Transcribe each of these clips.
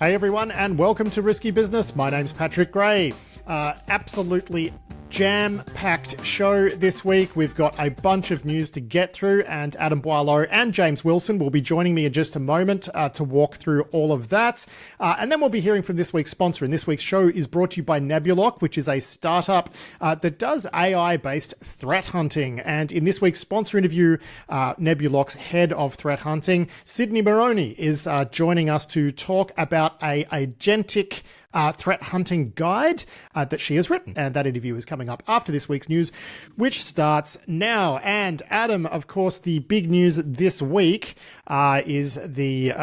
Hey everyone, and welcome to Risky Business. My name's Patrick Gray. Absolutely jam-packed show this week. We've got a bunch of news to get through, and Adam Boileau and James WIlson will be joining me in just a moment to walk through all of that. And then we'll be hearing from this week's sponsor. And this week's show is brought to you by Nebuloc, which is a startup that does AI-based threat hunting. And in this week's sponsor interview, Nebuloc's head of threat hunting, Sydney Moroney, is joining us to talk about a agentic threat hunting guide that she has written. And that interview is coming up after this week's news, which starts now. And Adam, of course, the big news this week is the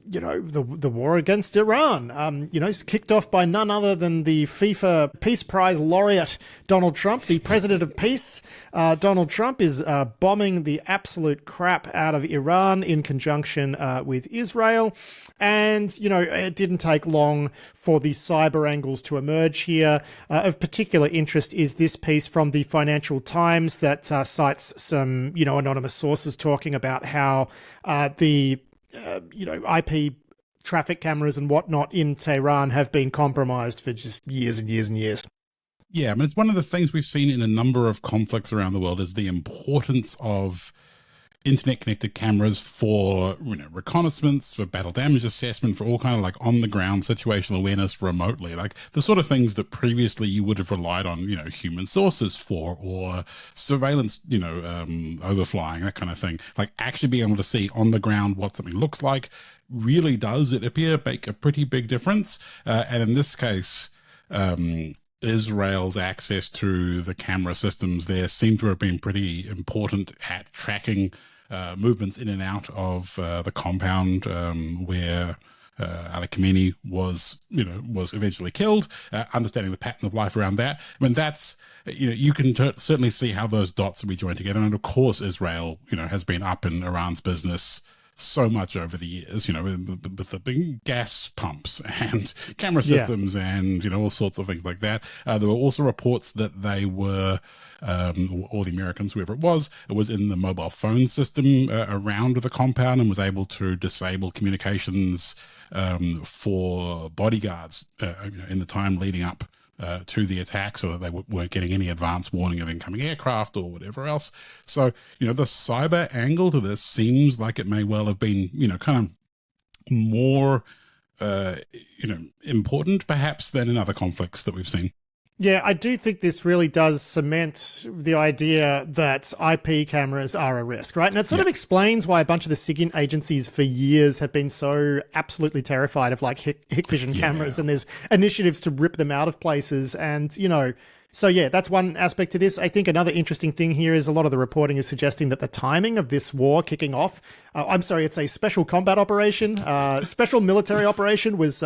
war against Iran. It's kicked off by none other than the FIFA Peace Prize laureate, Donald Trump, the president of peace. Donald Trump is bombing the absolute crap out of Iran in conjunction with Israel. And, it didn't take long for the cyber angles to emerge here. Of particular interest is this piece from the Financial Times that cites some, anonymous sources talking about how the IP traffic cameras and whatnot in Tehran have been compromised for just years and years and years. Yeah, I mean, it's one of the things we've seen in a number of conflicts around the world is the importance of internet-connected cameras for, reconnaissance, for battle damage assessment, for all kind of like on-the-ground situational awareness remotely, like the sort of things that previously you would have relied on, human sources for, or surveillance, overflying, that kind of thing. Like actually being able to see on the ground what something looks like really does, it appear, make a pretty big difference. And in this case, Israel's access to the camera systems there seem to have been pretty important at tracking movements in and out of the compound where Ali Khamenei was eventually killed, understanding the pattern of life around that. I mean, that's, you can certainly see how those dots will be joined together. And of course, Israel, has been up in Iran's business so much over the years, with the big gas pumps and camera systems and, all sorts of things like that. There were also reports that they were, or the Americans, whoever it was in the mobile phone system around the compound and was able to disable communications for bodyguards, in the time leading up to the attack, so that they weren't getting any advance warning of incoming aircraft or whatever else. So, the cyber angle to this seems like it may well have been, kind of more, important perhaps than in other conflicts that we've seen. Yeah, I do think this really does cement the idea that IP cameras are a risk, right? And it sort of explains why a bunch of the SIGINT agencies for years have been so absolutely terrified of like Hikvision cameras, and there's initiatives to rip them out of places. And, so yeah, that's one aspect to this. I think another interesting thing here is a lot of the reporting is suggesting that the timing of this war kicking off, it's a special combat operation, special military operation was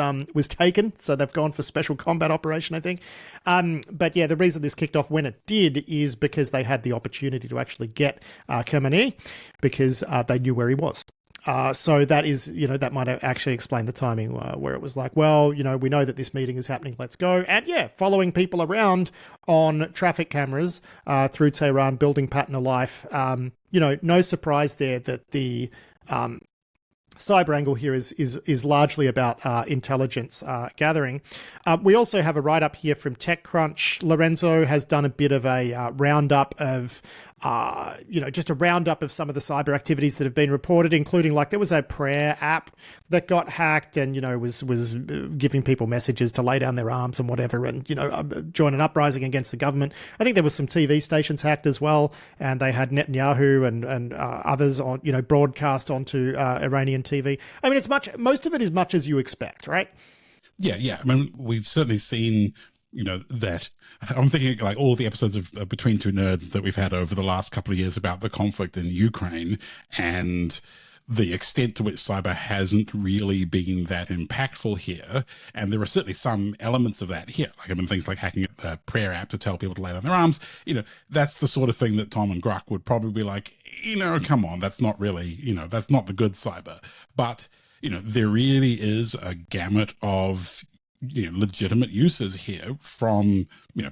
taken. So they've gone for special combat operation, I think. But yeah, the reason this kicked off when it did is because they had the opportunity to actually get Khamenei because they knew where he was. So that is, that might actually explain the timing where it was like, well, we know that this meeting is happening, let's go. And yeah, following people around on traffic cameras through Tehran, building pattern of life. No surprise there that the cyber angle here is largely about intelligence gathering. We also have a write-up here from TechCrunch. Lorenzo has done a bit of a roundup of just a roundup of some of the cyber activities that have been reported, including like there was a prayer app that got hacked and, was giving people messages to lay down their arms and whatever and, join an uprising against the government. I think there was some TV stations hacked as well, and they had Netanyahu and others on, broadcast onto Iranian TV. I mean, most of it is much as you expect, right? Yeah. I mean, we've certainly seen, that I'm thinking like all the episodes of Between Two Nerds that we've had over the last couple of years about the conflict in Ukraine and the extent to which cyber hasn't really been that impactful here. And there are certainly some elements of that here. Like, things like hacking a prayer app to tell people to lay down their arms. That's the sort of thing that Tom and Gruck would probably be like, come on, that's not really, that's not the good cyber. But, there really is a gamut of legitimate uses here, from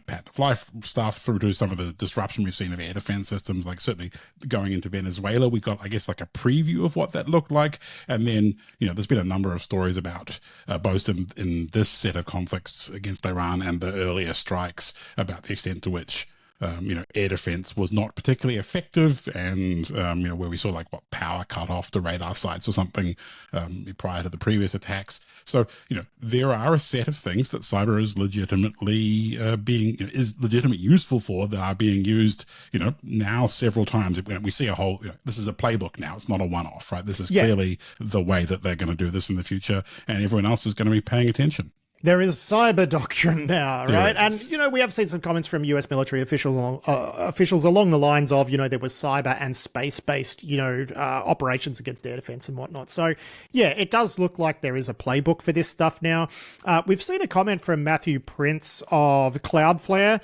patent life stuff through to some of the disruption we've seen of air defense systems. Like certainly going into Venezuela, we got, I guess, like a preview of what that looked like, and then there's been a number of stories about both in this set of conflicts against Iran and the earlier strikes about the extent to which air defense was not particularly effective, and where we saw like power cut off the radar sites or something prior to the previous attacks. So there are a set of things that cyber is legitimately is legitimate useful for, that are being used now several times. We see a whole this is a playbook now. It's not a one-off, right? This is clearly the way that they're going to do this in the future, and everyone else is going to be paying attention. There is cyber doctrine now, right? And, we have seen some comments from US military officials along the lines of, there was cyber and space-based, operations against air defense and whatnot. So, yeah, it does look like there is a playbook for this stuff now. We've seen a comment from Matthew Prince of Cloudflare.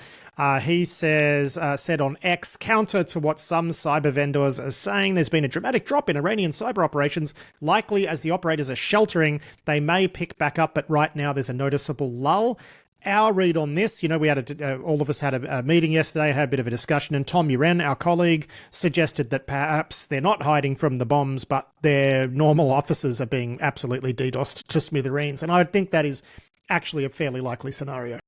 He said on X, counter to what some cyber vendors are saying, there's been a dramatic drop in Iranian cyber operations. Likely as the operators are sheltering, they may pick back up, but right now there's a noticeable lull. Our read on this, we had all of us had a meeting yesterday, had a bit of a discussion, and Tom Uren, our colleague, suggested that perhaps they're not hiding from the bombs, but their normal officers are being absolutely DDoSed to smithereens. And I think that is actually a fairly likely scenario.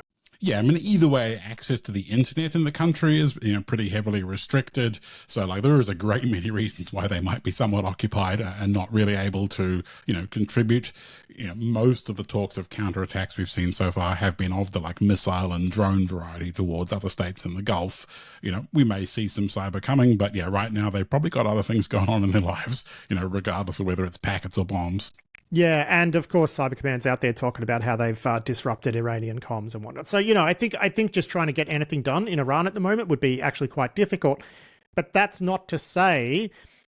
Yeah, I mean, either way, access to the internet in the country is pretty heavily restricted. So, there is a great many reasons why they might be somewhat occupied and not really able to, contribute. Most of the talks of counterattacks we've seen so far have been of the missile and drone variety towards other states in the Gulf. We may see some cyber coming, but yeah, right now they've probably got other things going on in their lives, regardless of whether it's packets or bombs. Yeah, and of course, Cyber Command's out there talking about how they've disrupted Iranian comms and whatnot. So, I think just trying to get anything done in Iran at the moment would be actually quite difficult. But that's not to say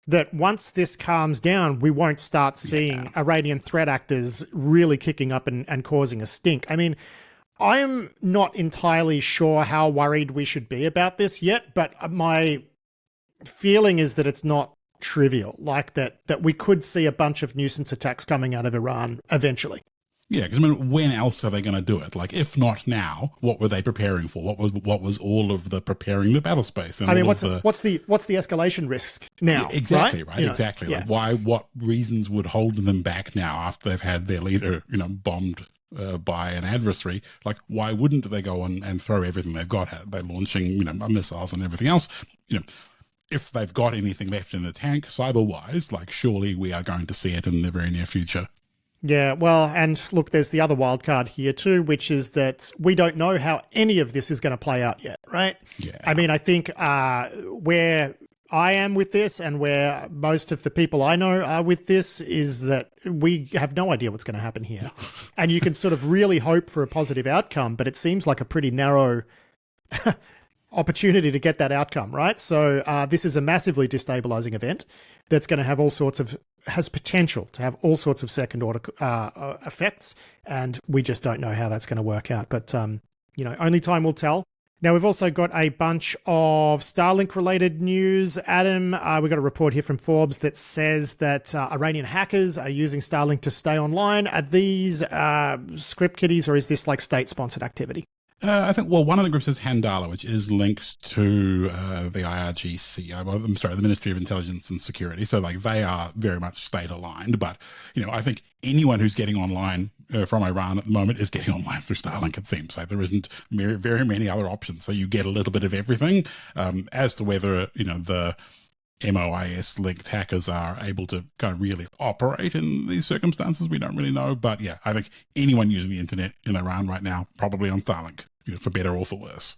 that once this calms down, we won't start seeing Iranian threat actors really kicking up and causing a stink. I mean, I'm not entirely sure how worried we should be about this yet, but my feeling is that it's not trivial, like that we could see a bunch of nuisance attacks coming out of Iran eventually. Yeah, because when else are they going to do it? If not now, what were they preparing for? What was all of the preparing the battle space? And what's the escalation risk now? Yeah, exactly, right? Exactly. Yeah. What reasons would hold them back now after they've had their leader, bombed by an adversary? Why wouldn't they go on and throw everything they've got at it? They're launching, missiles and everything else. If they've got anything left in the tank, cyber-wise, surely we are going to see it in the very near future. Yeah, well, and look, there's the other wild card here too, which is that we don't know how any of this is going to play out yet, right? Yeah. I mean, I think where I am with this and where most of the people I know are with this is that we have no idea what's going to happen here. And you can sort of really hope for a positive outcome, but it seems like a pretty narrow opportunity to get that outcome, right? So this is a massively destabilizing event that's going to have has potential to have all sorts of second order effects, and we just don't know how that's going to work out. But only time will tell. Now, we've also got a bunch of Starlink related news. Adam, we got a report here from Forbes that says that Iranian hackers are using Starlink to stay online. Are these script kiddies, or is this state sponsored activity? I think, one of the groups is Handala, which is linked to the IRGC, the Ministry of Intelligence and Security. So, they are very much state-aligned. But, I think anyone who's getting online from Iran at the moment is getting online through Starlink, it seems. There isn't very many other options. So you get a little bit of everything. As to whether, the MOIS-linked hackers are able to kind of really operate in these circumstances, we don't really know. But yeah, I think anyone using the internet in Iran right now, probably on Starlink, for better or for worse.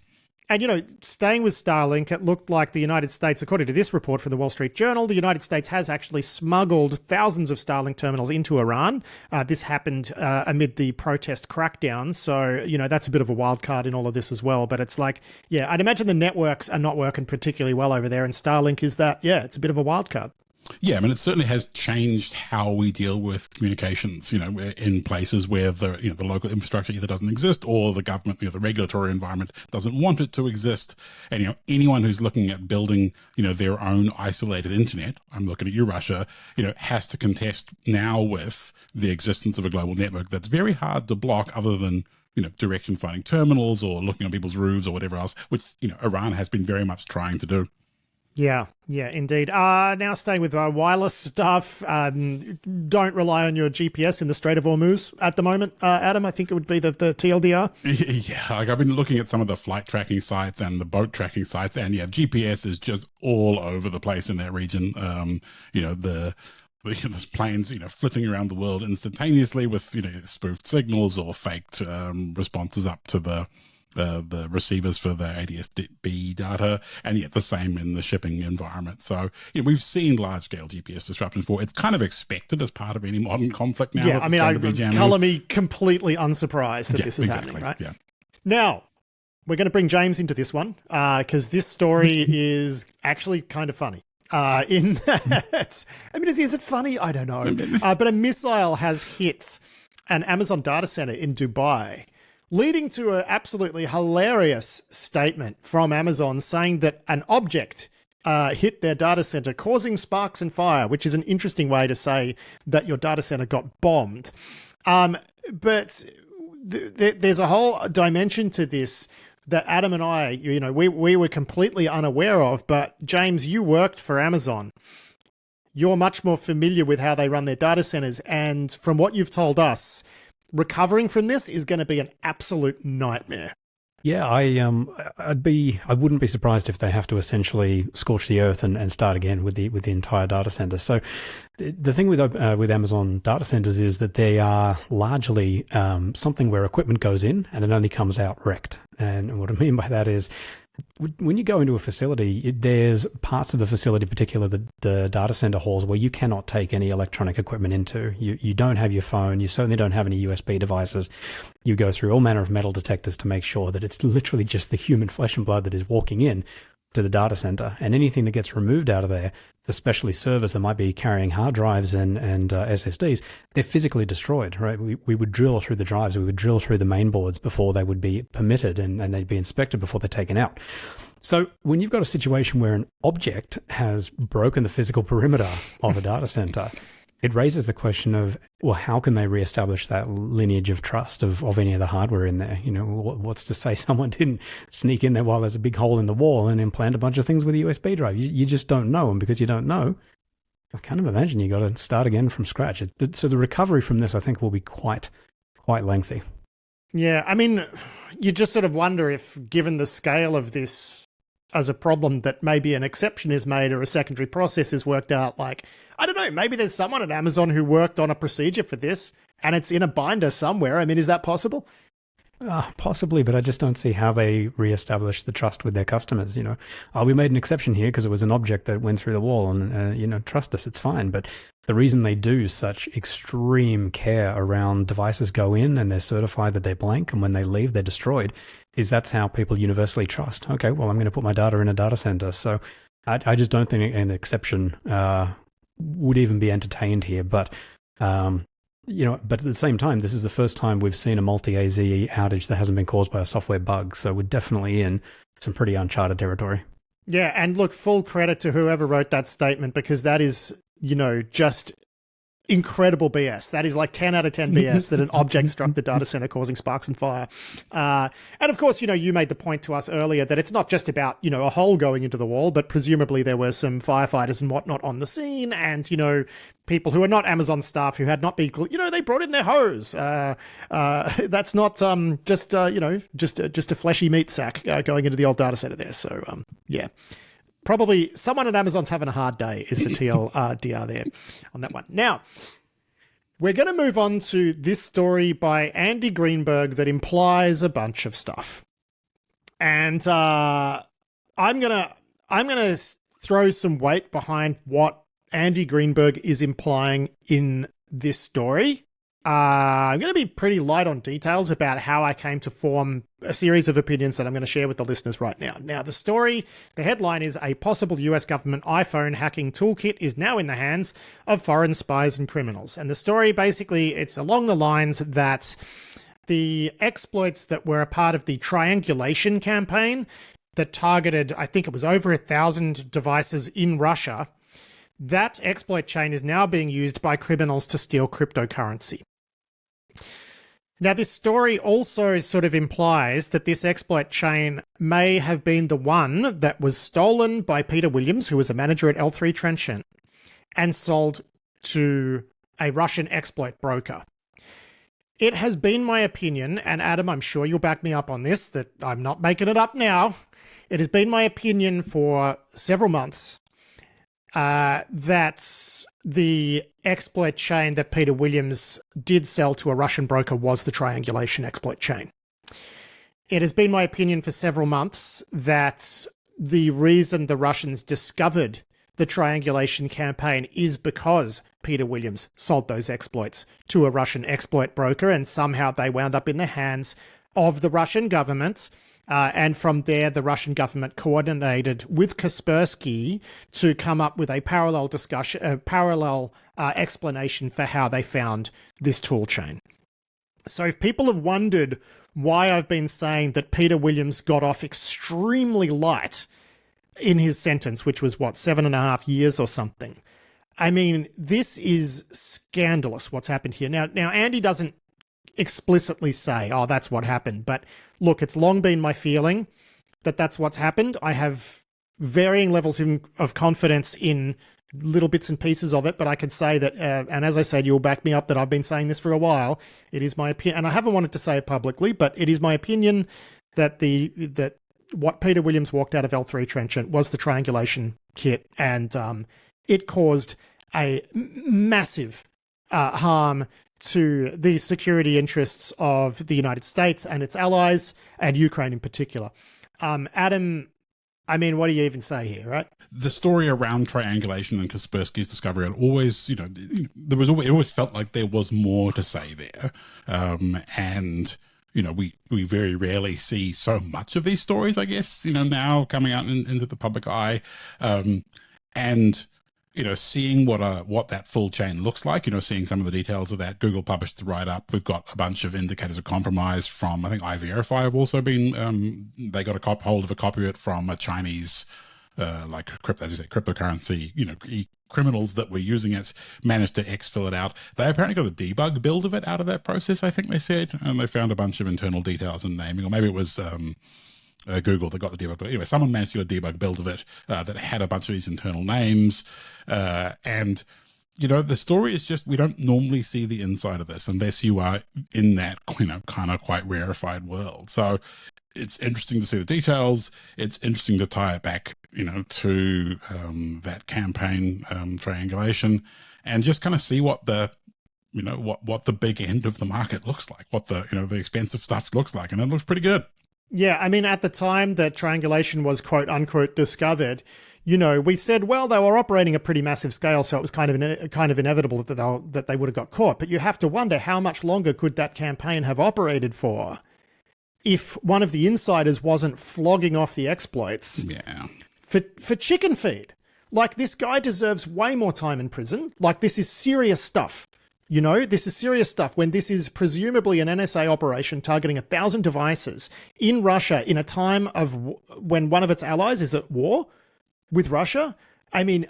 And, staying with Starlink, it looked like the United States, according to this report from the Wall Street Journal, the United States has actually smuggled thousands of Starlink terminals into Iran. This happened amid the protest crackdown. So, that's a bit of a wild card in all of this as well. But it's I'd imagine the networks are not working particularly well over there. And Starlink is that, it's a bit of a wild card. Yeah, I mean, it certainly has changed how we deal with communications, in places where the local infrastructure either doesn't exist or the government, the regulatory environment doesn't want it to exist. And, anyone who's looking at building, their own isolated internet, I'm looking at you, Russia, has to contest now with the existence of a global network that's very hard to block other than, direction finding terminals or looking on people's roofs or whatever else, which, Iran has been very much trying to do. Yeah, indeed. Now staying with wireless stuff, don't rely on your GPS in the Strait of Hormuz at the moment, Adam. I think it would be the TLDR. Yeah, I've been looking at some of the flight tracking sites and the boat tracking sites, and GPS is just all over the place in that region. There's planes, flipping around the world instantaneously with, spoofed signals or faked responses up to the receivers for the ADS-B data, and yet the same in the shipping environment. So we've seen large-scale GPS disruptions before. It's kind of expected as part of any modern conflict now. Yeah, I mean, colour me completely unsurprised that this is happening, right? Yeah. Now, we're going to bring James into this one because this story is actually kind of funny. In that, I mean, is it funny? I don't know. But a missile has hit an Amazon data center in Dubai, leading to an absolutely hilarious statement from Amazon saying that an object hit their data center, causing sparks and fire, which is an interesting way to say that your data center got bombed. But there's a whole dimension to this that Adam and I, we were completely unaware of. But James, you worked for Amazon. You're much more familiar with how they run their data centers. And from what you've told us, recovering from this is going to be an absolute nightmare. Yeah, I wouldn't be surprised if they have to essentially scorch the earth and start again with the entire data center. So the thing with Amazon data centers is that they are largely something where equipment goes in and it only comes out wrecked. And what I mean by that is, when you go into a facility, there's parts of the facility, particularly the data center halls, where you cannot take any electronic equipment into. You don't have your phone. You certainly don't have any USB devices. You go through all manner of metal detectors to make sure that it's literally just the human flesh and blood that is walking in to the data center. And anything that gets removed out of there, especially servers that might be carrying hard drives and SSDs, they're physically destroyed, right? We would drill through the drives, we would drill through the main boards before they would be permitted and they'd be inspected before they're taken out. So when you've got a situation where an object has broken the physical perimeter of a data center, it raises the question of, well, how can they reestablish that lineage of trust of any of the hardware in there? What's to say someone didn't sneak in there while there's a big hole in the wall and implant a bunch of things with a USB drive? You just don't know. And because you don't know, I kind of imagine you got to start again from scratch. So the recovery from this, I think, will be quite lengthy. Yeah, I mean, you just sort of wonder if, given the scale of this as a problem, that maybe an exception is made or a secondary process is worked out. Like, I don't know, maybe there's someone at Amazon who worked on a procedure for this and it's in a binder somewhere. I mean, is that possible? Possibly, but I just don't see how they reestablish the trust with their customers. We made an exception here because it was an object that went through the wall and, trust us, it's fine. But the reason they do such extreme care around devices go in and they're certified that they're blank and when they leave, they're destroyed, is that's how people universally trust. Okay, well, I'm going to put my data in a data center. So I just don't think an exception would even be entertained here. But but at the same time, this is the first time we've seen a multi-AZ outage that hasn't been caused by a software bug. So we're definitely in some pretty uncharted territory. Yeah, and look, full credit to whoever wrote that statement, because that is, just incredible BS. That is like 10 out of 10 BS that an object struck the data center causing sparks and fire. And of course, you made the point to us earlier that it's not just about, a hole going into the wall, but presumably there were some firefighters and whatnot on the scene and, people who are not Amazon staff who had not been, they brought in their hose. That's not just a fleshy meat sack going into the old data center there. So, yeah. Probably someone at Amazon's having a hard day is the TLDR there on that one. Now, we're going to move on to this story by Andy Greenberg that implies a bunch of stuff. And I'm gonna throw some weight behind what Andy Greenberg is implying in this story. I'm going to be pretty light on details about how I came to form a series of opinions that I'm going to share with the listeners right now. Now, the headline is a possible US government iPhone hacking toolkit is now in the hands of foreign spies and criminals. And the story, basically, it's along the lines that the exploits that were a part of the Triangulation campaign that targeted, I think it was over 1,000 devices in Russia, that exploit chain is now being used by criminals to steal cryptocurrency. Now, this story also sort of implies that this exploit chain may have been the one that was stolen by Peter Williams, who was a manager at L3 Trenchant, and sold to a Russian exploit broker. It has been my opinion, and Adam, I'm sure you'll back me up on this, that I'm not making it up now. It has been my opinion for several months that the exploit chain that Peter Williams did sell to a Russian broker was the Triangulation exploit chain. It has been my opinion for several months that the reason the Russians discovered the Triangulation campaign is because Peter Williams sold those exploits to a Russian exploit broker, and somehow they wound up in the hands of the Russian government. And from there, the Russian government coordinated with Kaspersky to come up with a parallel explanation for how they found this tool chain. So if people have wondered why I've been saying that Peter Williams got off extremely light in his sentence, which was, 7.5 years or something. I mean, this is scandalous what's happened here. Now, Andy doesn't explicitly say, oh, that's what happened. But look, it's long been my feeling that that's what's happened. I have varying levels of confidence in little bits and pieces of it, but I can say that, and as I said, you'll back me up that I've been saying this for a while. It is my opinion, and I haven't wanted to say it publicly, but it is my opinion that what Peter Williams walked out of L3 Trenchant was the Triangulation kit, and it caused a massive harm to the security interests of the United States and its allies, and Ukraine in particular. Adam, I mean, what do you even say here, right? The story around Triangulation and Kaspersky's discovery, it always, it always felt like there was more to say there. And we very rarely see so much of these stories, I guess, now coming out into the public eye. And seeing what that full chain looks like, seeing some of the details of that. Google published the write-up. We've got a bunch of indicators of compromise from, I think, iVerify have also been, they got a hold of a copy of it from a Chinese, cryptocurrency, criminals that were using it, managed to exfil it out. They apparently got a debug build of it out of that process, I think they said, and they found a bunch of internal details and naming, or maybe it was Google that got the debug. But anyway, someone managed to get a debug build of it that had a bunch of these internal names. And, the story is just, we don't normally see the inside of this unless you are in that, kind of quite rarefied world. So it's interesting to see the details. It's interesting to tie it back, to that campaign triangulation, and just kind of see what the what the big end of the market looks like, what the the expensive stuff looks like, and it looks pretty good. Yeah, I mean, at the time that Triangulation was quote unquote discovered, we said, well, they were operating a pretty massive scale, so it was kind of inevitable that they would have got caught. But you have to wonder, how much longer could that campaign have operated for if one of the insiders wasn't flogging off the exploits for chicken feed? Like, this guy deserves way more time in prison. Like, this is serious stuff. This is serious stuff when this is presumably an NSA operation targeting 1,000 devices in Russia in a time of when one of its allies is at war with Russia. I mean,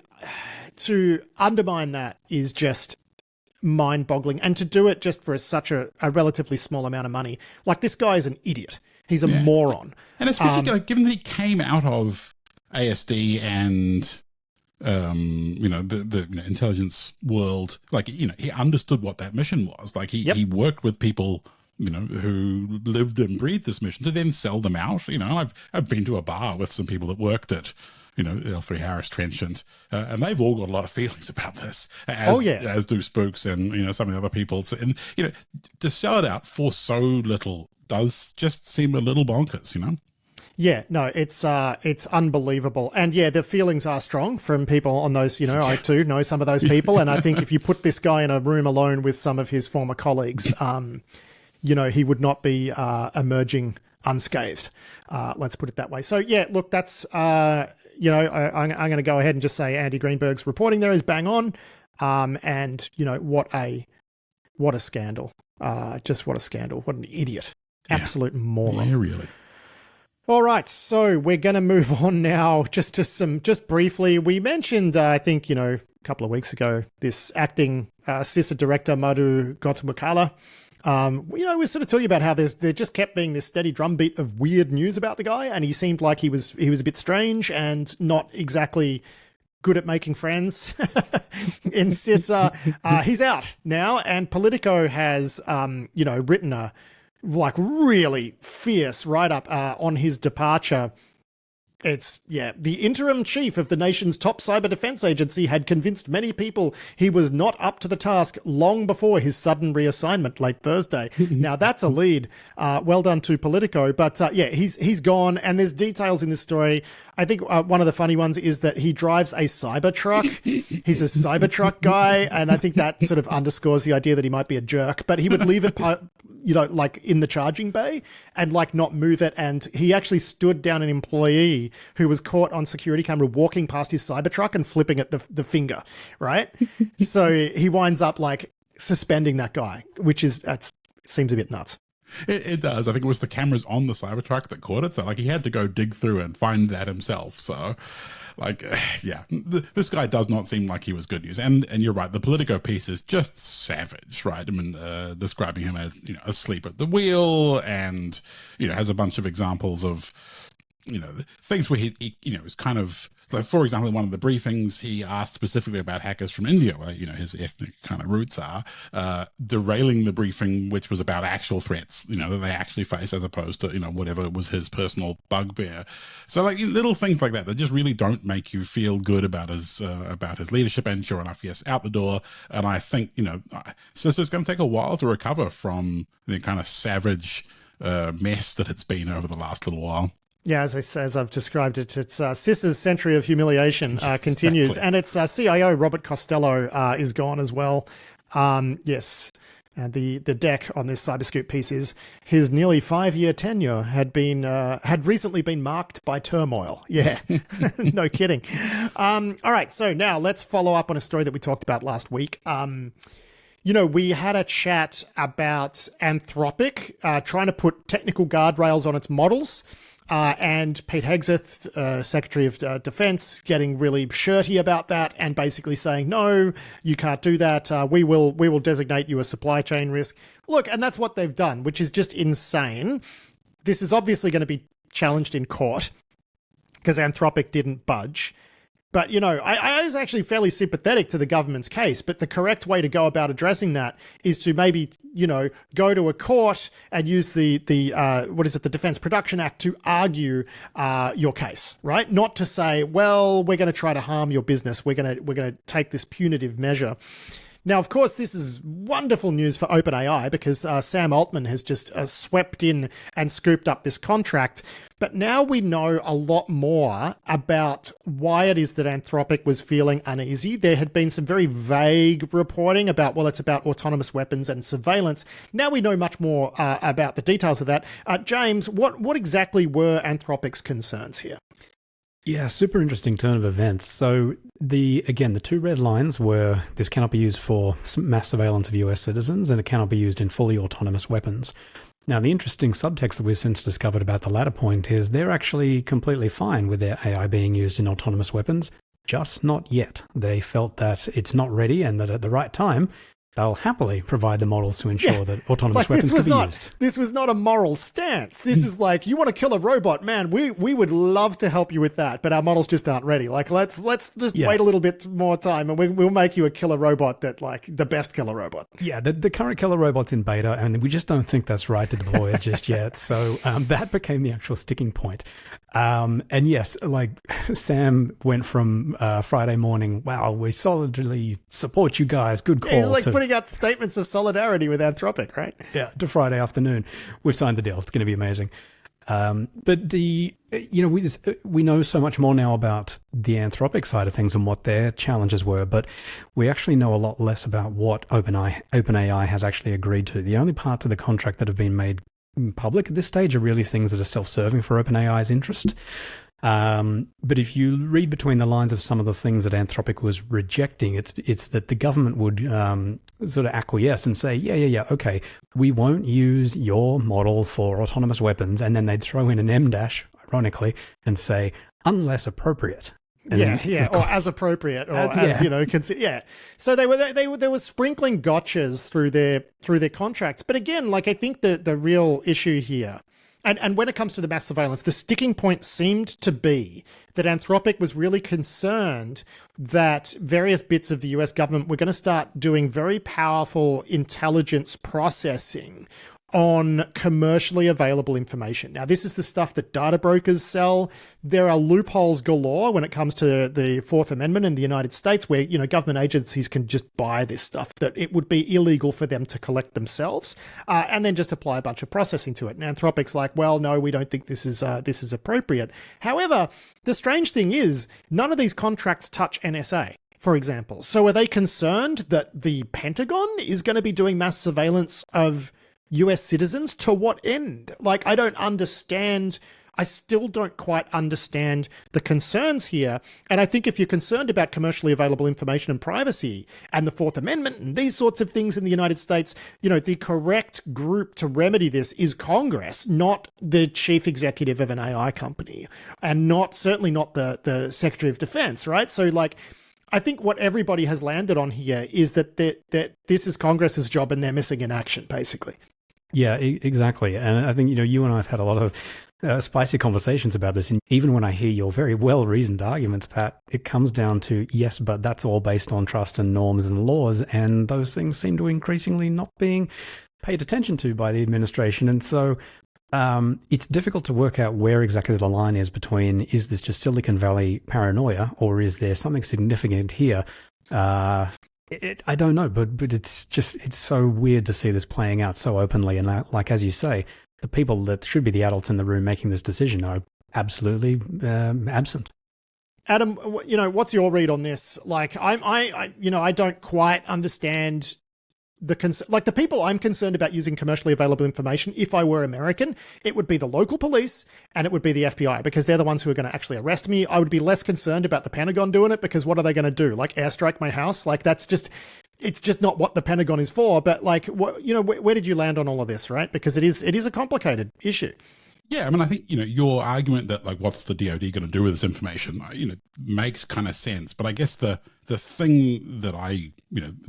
to undermine that is just mind-boggling, and to do it just for such a relatively small amount of money. Like, this guy is an idiot. He's a moron. And especially given that he came out of ASD and the intelligence world, he understood what that mission was. Like, he worked with people, who lived and breathed this mission to then sell them out. I've been to a bar with some people that worked at, L3 Harris Trenchant, and they've all got a lot of feelings about this, as do Spooks and, some of the other people. So, and, to sell it out for so little does just seem a little bonkers, Yeah, no, it's unbelievable. And yeah, the feelings are strong from people on those, I too know some of those people. And I think if you put this guy in a room alone with some of his former colleagues, he would not be emerging unscathed. Let's put it that way. So yeah, look, that's, I'm going to go ahead and just say Andy Greenberg's reporting there is bang on. And what a scandal. Just what a scandal. What an idiot. Absolute moron. Yeah, really. All right, so we're going to move on now just briefly. We mentioned, I think, a couple of weeks ago, this acting CISA director, Maddhu Gottumukkala. We sort of talking about how there just kept being this steady drumbeat of weird news about the guy, and he seemed like he was a bit strange and not exactly good at making friends in CISA. He's out now, and Politico has, written a really fierce write-up on his departure. It's, the interim chief of the nation's top cyber defense agency had convinced many people he was not up to the task long before his sudden reassignment late Thursday. Now, that's a lead. Well done to Politico. But he's gone, and there's details in this story. I think one of the funny ones is that he drives a Cybertruck. He's a Cybertruck guy, and I think that sort of underscores the idea that he might be a jerk. But he would leave it in the charging bay and not move it. And he actually stood down an employee who was caught on security camera walking past his Cybertruck and flipping it the finger, right? So he winds up suspending that guy, which seems a bit nuts. It does. I think it was the cameras on the Cybertruck that caught it. So he had to go dig through and find that himself. So this guy does not seem like he was good news. And you're right. The Politico piece is just savage, right? I mean, describing him as, asleep at the wheel and, has a bunch of examples of, things where he was kind of, like, for example, in one of the briefings, he asked specifically about hackers from India, where, his ethnic kind of roots are, derailing the briefing, which was about actual threats, that they actually face as opposed to, whatever was his personal bugbear. So little things like that just really don't make you feel good about his leadership. And sure enough, yes, out the door. And I think, so it's going to take a while to recover from the kind of savage mess that it's been over the last little while. Yeah, as I've described it, it's CISA's century of humiliation continues, exactly. And its CIO, Robert Costello, is gone as well. Yes, and the deck on this Cyberscoop piece is his nearly 5-year tenure had recently been marked by turmoil. Yeah, no kidding. All right, so now let's follow up on a story that we talked about last week. We had a chat about Anthropic trying to put technical guardrails on its models. And Pete Hegseth, Secretary of Defense, getting really shirty about that and basically saying, no, you can't do that. We will designate you a supply chain risk. Look, and that's what they've done, which is just insane. This is obviously going to be challenged in court because Anthropic didn't budge. But, I was actually fairly sympathetic to the government's case, but the correct way to go about addressing that is to maybe, go to a court and use the Defense Production Act to argue your case, right? Not to say, well, we're going to try to harm your business. We're going to take this punitive measure. Now, of course, this is wonderful news for OpenAI because Sam Altman has just swept in and scooped up this contract. But now we know a lot more about why it is that Anthropic was feeling uneasy. There had been some very vague reporting about, it's about autonomous weapons and surveillance. Now we know much more about the details of that. James, what exactly were Anthropic's concerns here? Yeah, super interesting turn of events. So the two red lines were this cannot be used for mass surveillance of US citizens and it cannot be used in fully autonomous weapons. Now, the interesting subtext that we've since discovered about the latter point is they're actually completely fine with their AI being used in autonomous weapons, just not yet. They felt that it's not ready and that at the right time, they'll happily provide the models to ensure that autonomous weapons can be used. This was not a moral stance. This is you want to kill a robot, man, we would love to help you with that, but our models just aren't ready. Let's just wait a little bit more time and we'll make you a killer robot that the best killer robot. Yeah, the current killer robot's in beta and we just don't think that's right to deploy it just yet. So that became the actual sticking point. And yes, Sam went from Friday morning, wow, we solidly support you guys, good call. He's putting out statements of solidarity with Anthropic, right? Yeah, to Friday afternoon. We've signed the deal. It's going to be amazing. But we know so much more now about the Anthropic side of things and what their challenges were, but we actually know a lot less about what OpenAI has actually agreed to. The only parts of the contract that have been made public at this stage are really things that are self-serving for OpenAI's interest. But if you read between the lines of some of the things that Anthropic was rejecting, it's that the government would sort of acquiesce and say, yeah, okay, we won't use your model for autonomous weapons, and then they'd throw in an M dash, ironically, and say, unless appropriate. And or as appropriate, or as So they were sprinkling gotchas through their contracts. But again, like I think the real issue here, and when it comes to the mass surveillance, the sticking point seemed to be that Anthropic was really concerned that various bits of the US government were going to start doing very powerful intelligence processing on commercially available information. Now, this is the stuff that data brokers sell. There are loopholes galore when it comes to the Fourth Amendment in the United States, where, government agencies can just buy this stuff that it would be illegal for them to collect themselves, and then just apply a bunch of processing to it. And Anthropic's like, well, no, we don't think this is appropriate. However, the strange thing is, none of these contracts touch NSA, for example. So are they concerned that the Pentagon is going to be doing mass surveillance of US citizens? To what end? Like, I still don't quite understand the concerns here. And I think if you're concerned about commercially available information and privacy and the Fourth Amendment and these sorts of things in the United States, the correct group to remedy this is Congress, not the chief executive of an AI company, and certainly not the Secretary of Defense, right? So like, I think what everybody has landed on here is that this is Congress's job and they're missing in action, basically. Yeah, exactly. And I think, you and I have had a lot of spicy conversations about this. And even when I hear your very well-reasoned arguments, Pat, it comes down to, yes, but that's all based on trust and norms and laws. And those things seem to increasingly not being paid attention to by the administration. And so it's difficult to work out where exactly the line is between, is this just Silicon Valley paranoia, or is there something significant here? I don't know, but it's so weird to see this playing out so openly. And like, as you say, the people that should be the adults in the room making this decision are absolutely absent. Adam, what's your read on this? Like, I don't quite understand the people I'm concerned about using commercially available information. If I were American, it would be the local police and it would be the FBI, because they're the ones who are going to actually arrest me. I would be less concerned about the Pentagon doing it, because what are they going to do? Like, airstrike my house? Like, it's just not what the Pentagon is for. But like, where did you land on all of this, right? Because it is a complicated issue. Yeah, I mean, I think, your argument that, like, what's the DoD going to do with this information, makes kind of sense. But I guess the thing that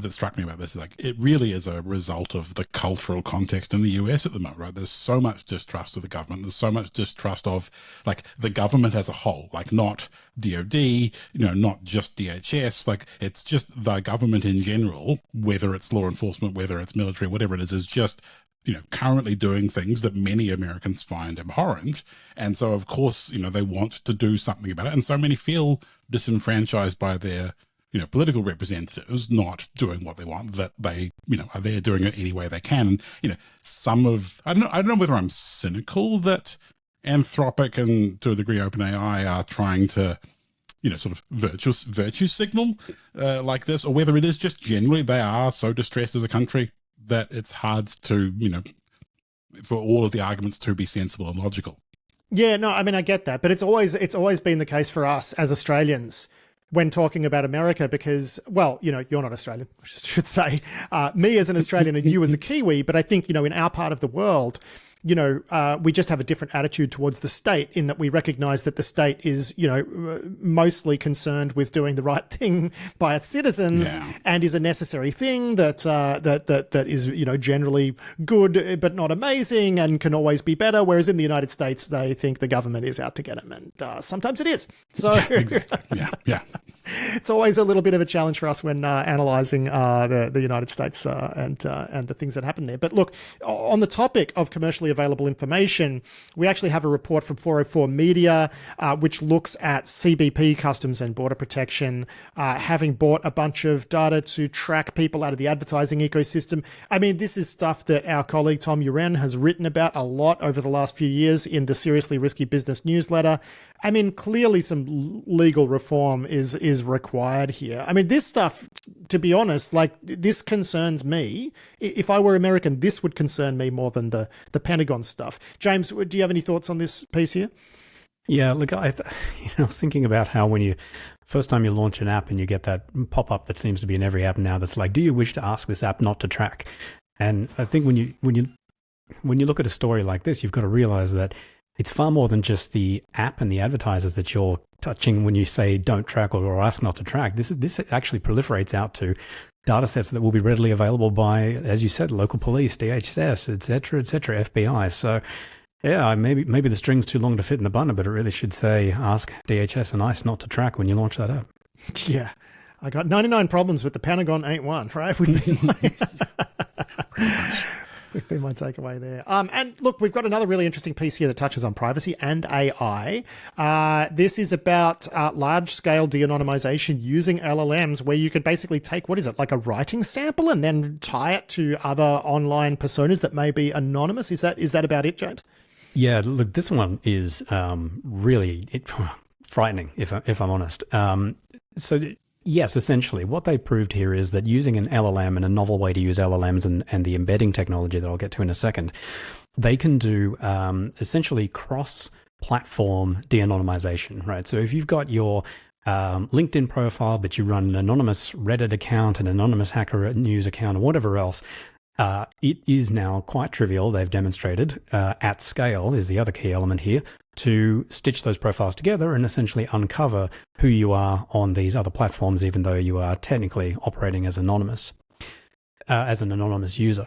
that struck me about this is, like, it really is a result of the cultural context in the US at the moment, right? There's so much distrust of the government. There's so much distrust of, like, the government as a whole, like, not DoD, not just DHS, like, it's just the government in general, whether it's law enforcement, whether it's military, whatever it is just currently doing things that many Americans find abhorrent. And so, of course, they want to do something about it. And so many feel disenfranchised by their, political representatives not doing what they want, that they, are there doing it any way they can. And, I don't know whether I'm cynical that Anthropic and, to a degree, OpenAI are trying to, sort of virtue signal like this, or whether it is just generally they are so distressed as a country that it's hard to, for all of the arguments to be sensible and logical. Yeah, no, I mean, I get that, but it's always been the case for us as Australians when talking about America, because, well, you're not Australian, I should say, me as an Australian and you as a Kiwi, but I think, in our part of the world, we just have a different attitude towards the state, in that we recognize that the state is, mostly concerned with doing the right thing by its citizens, and is a necessary thing that is, generally good, but not amazing, and can always be better. Whereas in the United States, they think the government is out to get them, and sometimes it is. So yeah. It's always a little bit of a challenge for us when analyzing the United States and the things that happen there. But look, on the topic of commercially available information. We actually have a report from 404 Media, which looks at CBP, Customs and Border Protection, having bought a bunch of data to track people out of the advertising ecosystem. I mean, this is stuff that our colleague Tom Uren has written about a lot over the last few years in the Seriously Risky Business newsletter. I mean, clearly some legal reform is required here. I mean, this stuff, to be honest, like, this concerns me. If I were American, this would concern me more than the Pentagon stuff. James, do you have any thoughts on this piece here? Yeah, look, I was thinking about how when you first time you launch an app and you get that pop-up that seems to be in every app now that's like, do you wish to ask this app not to track? And I think when you look at a story like this, you've got to realize that it's far more than just the app and the advertisers that you're touching when you say don't track or ask not to track. This actually proliferates out to data sets that will be readily available by, as you said, local police, DHS, et cetera, FBI. So yeah, maybe the string's too long to fit in the bundle, but it really should say ask DHS and ICE not to track when you launch that app. Yeah. I got 99 problems with the Pentagon ain't one, right? Would be my takeaway there. And look, we've got another really interesting piece here that touches on privacy and AI. This is about large-scale de-anonymization using LLMs, where you could basically take, what is it, like a writing sample and then tie it to other online personas that may be anonymous. Is that about it, James? Yeah, look, this one is really frightening, if I'm honest. Yes, essentially, what they proved here is that using an LLM, and a novel way to use LLMs and the embedding technology that I'll get to in a second, they can do essentially cross-platform de-anonymization, right? So if you've got your LinkedIn profile, but you run an anonymous Reddit account, an anonymous Hacker News account, or whatever else, it is now quite trivial, they've demonstrated, at scale is the other key element here, to stitch those profiles together and essentially uncover who you are on these other platforms, even though you are technically operating as anonymous, as an anonymous user.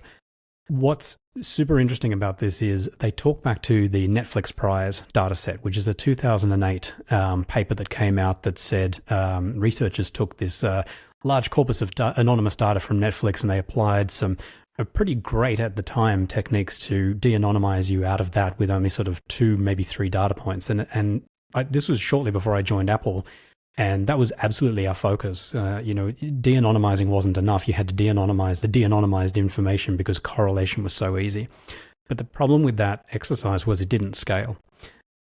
What's super interesting about this is they talk back to the Netflix Prize dataset, which is a 2008 paper that came out that said researchers took this large corpus of anonymous data from Netflix and they applied some pretty great at the time techniques to de-anonymize you out of that with only sort of 2, maybe 3 data points. This was shortly before I joined Apple, and that was absolutely our focus. De-anonymizing wasn't enough. You had to de-anonymize the de-anonymized information because correlation was so easy. But the problem with that exercise was it didn't scale.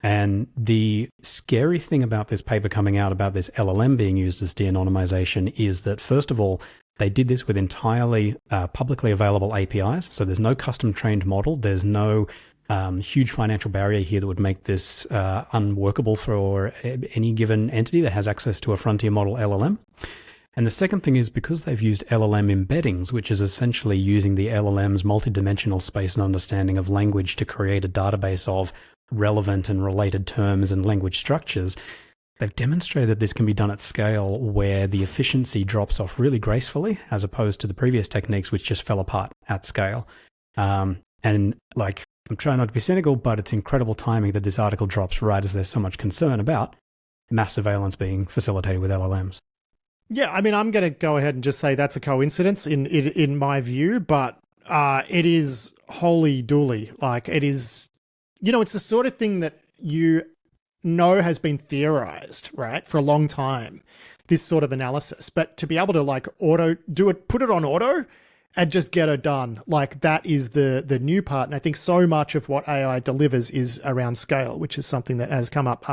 And the scary thing about this paper coming out about this LLM being used as de-anonymization is that, first of all, they did this with entirely publicly available APIs. So there's no custom trained model. There's no huge financial barrier here that would make this unworkable for any given entity that has access to a frontier model LLM. And the second thing is because they've used LLM embeddings, which is essentially using the LLM's multidimensional space and understanding of language to create a database of relevant and related terms and language structures, they've demonstrated that this can be done at scale where the efficiency drops off really gracefully, as opposed to the previous techniques which just fell apart at scale. I'm trying not to be cynical, but it's incredible timing that this article drops right as there's so much concern about mass surveillance being facilitated with LLMs. Yeah, I mean, I'm going to go ahead and just say that's a coincidence in my view, but it is holy dooly. Like, it is, it's the sort of thing that you know has been theorized, right, for a long time, this sort of analysis. But to be able to put it on auto and just get it done, like, that is the new part. And I think so much of what AI delivers is around scale, which is something that has come up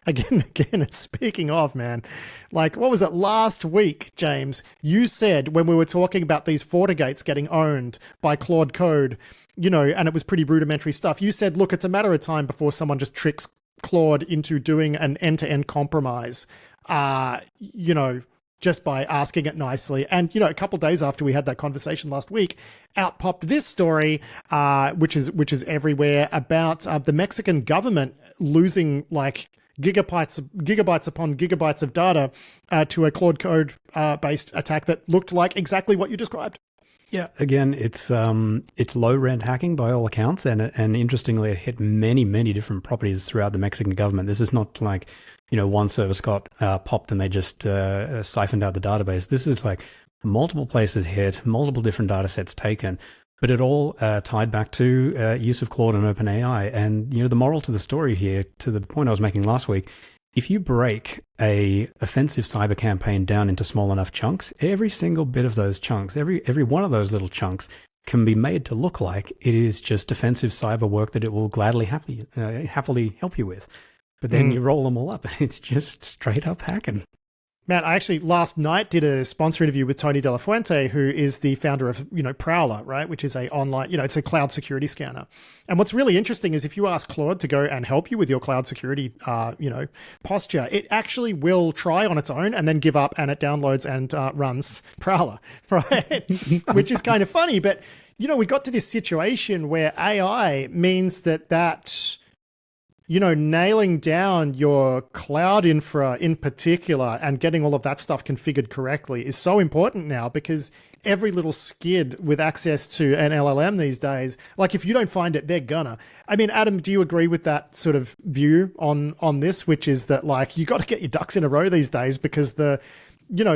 again. And speaking of, man, like, what was it last week, James? You said when we were talking about these FortiGates getting owned by Claude Code, and it was pretty rudimentary stuff. You said, look, it's a matter of time before someone just tricks Claude into doing an end-to-end compromise, just by asking it nicely. And, a couple of days after we had that conversation last week, out popped this story, which is everywhere, about the Mexican government losing like gigabytes upon gigabytes of data to a Claude Code based attack that looked like exactly what you described. Yeah, again, it's low rent hacking by all accounts, and interestingly, it hit many, many different properties throughout the Mexican government. This is not like, one service got popped and they just siphoned out the database. This is like multiple places hit, multiple different data sets taken. But it all tied back to use of Claude and OpenAI. And, the moral to the story here, to the point I was making last week, if you break a offensive cyber campaign down into small enough chunks, every single bit of those chunks, every one of those little chunks can be made to look like it is just defensive cyber work that it will gladly, happily help you with. But then you roll them all up and it's just straight up hacking. Matt, I actually last night did a sponsor interview with Tony De La Fuente, who is the founder of, Prowler, right? Which is a online, it's a cloud security scanner. And what's really interesting is if you ask Claude to go and help you with your cloud security, posture, it actually will try on its own and then give up, and it downloads and runs Prowler, right? Which is kind of funny. But, we got to this situation where AI means that nailing down your cloud infra in particular and getting all of that stuff configured correctly is so important now, because every little skid with access to an LLM these days, like if you don't find it, they're gonna. I mean, Adam, do you agree with that sort of view on this, which is that like you got to get your ducks in a row these days, because the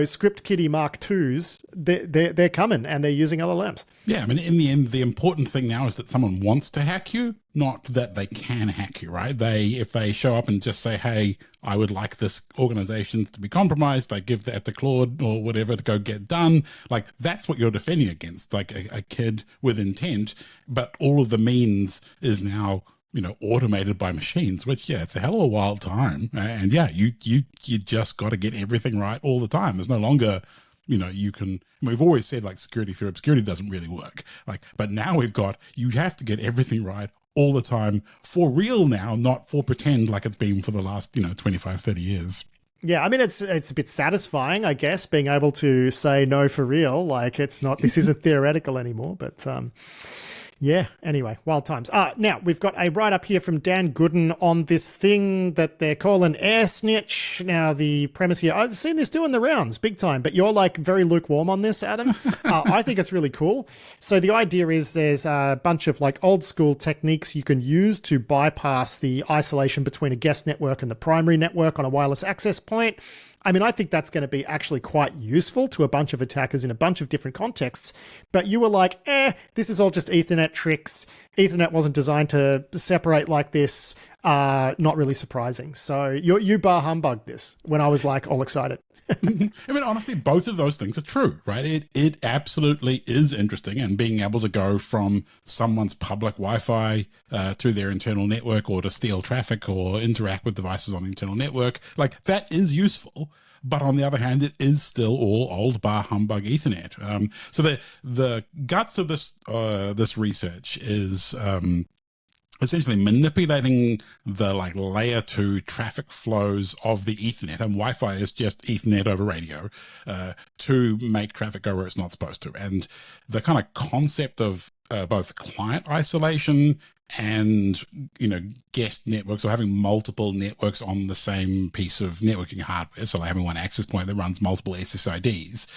Script Kiddie Mark IIs, they're coming and they're using LLMs. Yeah, I mean, in the end, the important thing now is that someone wants to hack you, not that they can hack you, right? If they show up and just say, hey, I would like this organization to be compromised, they give that to Claude or whatever to go get done. Like, that's what you're defending against, like a kid with intent, but all of the means is now automated by machines, which, it's a hell of a wild time. And you just got to get everything right all the time. There's no longer, we've always said like security through obscurity doesn't really work. But now you have to get everything right all the time for real now, not for pretend like it's been for the last, 25, 30 years. Yeah, I mean, it's a bit satisfying, I guess, being able to say no for real. Like this isn't theoretical anymore, but, yeah, anyway, wild times. Now, we've got a write-up here from Dan Gooden on this thing that they're calling Airsnitch. Now, the premise here, I've seen this doing the rounds big time, but you're like very lukewarm on this, Adam. I think it's really cool. So the idea is there's a bunch of like old school techniques you can use to bypass the isolation between a guest network and the primary network on a wireless access point. I mean, I think that's going to be actually quite useful to a bunch of attackers in a bunch of different contexts. But you were like, this is all just Ethernet tricks. Ethernet wasn't designed to separate like this. Not really surprising. So you bar humbug this when I was like all excited. I mean, honestly, both of those things are true, right? It absolutely is interesting, and being able to go from someone's public Wi-Fi to their internal network, or to steal traffic or interact with devices on the internal network, like that is useful. But on the other hand, it is still all old bar humbug Ethernet. So the guts of this research is essentially manipulating the like layer 2 traffic flows of the Ethernet, and Wi-Fi is just Ethernet over radio, to make traffic go where it's not supposed to. And the kind of concept of both client isolation and guest networks, or having multiple networks on the same piece of networking hardware, so like having one access point that runs multiple SSIDs,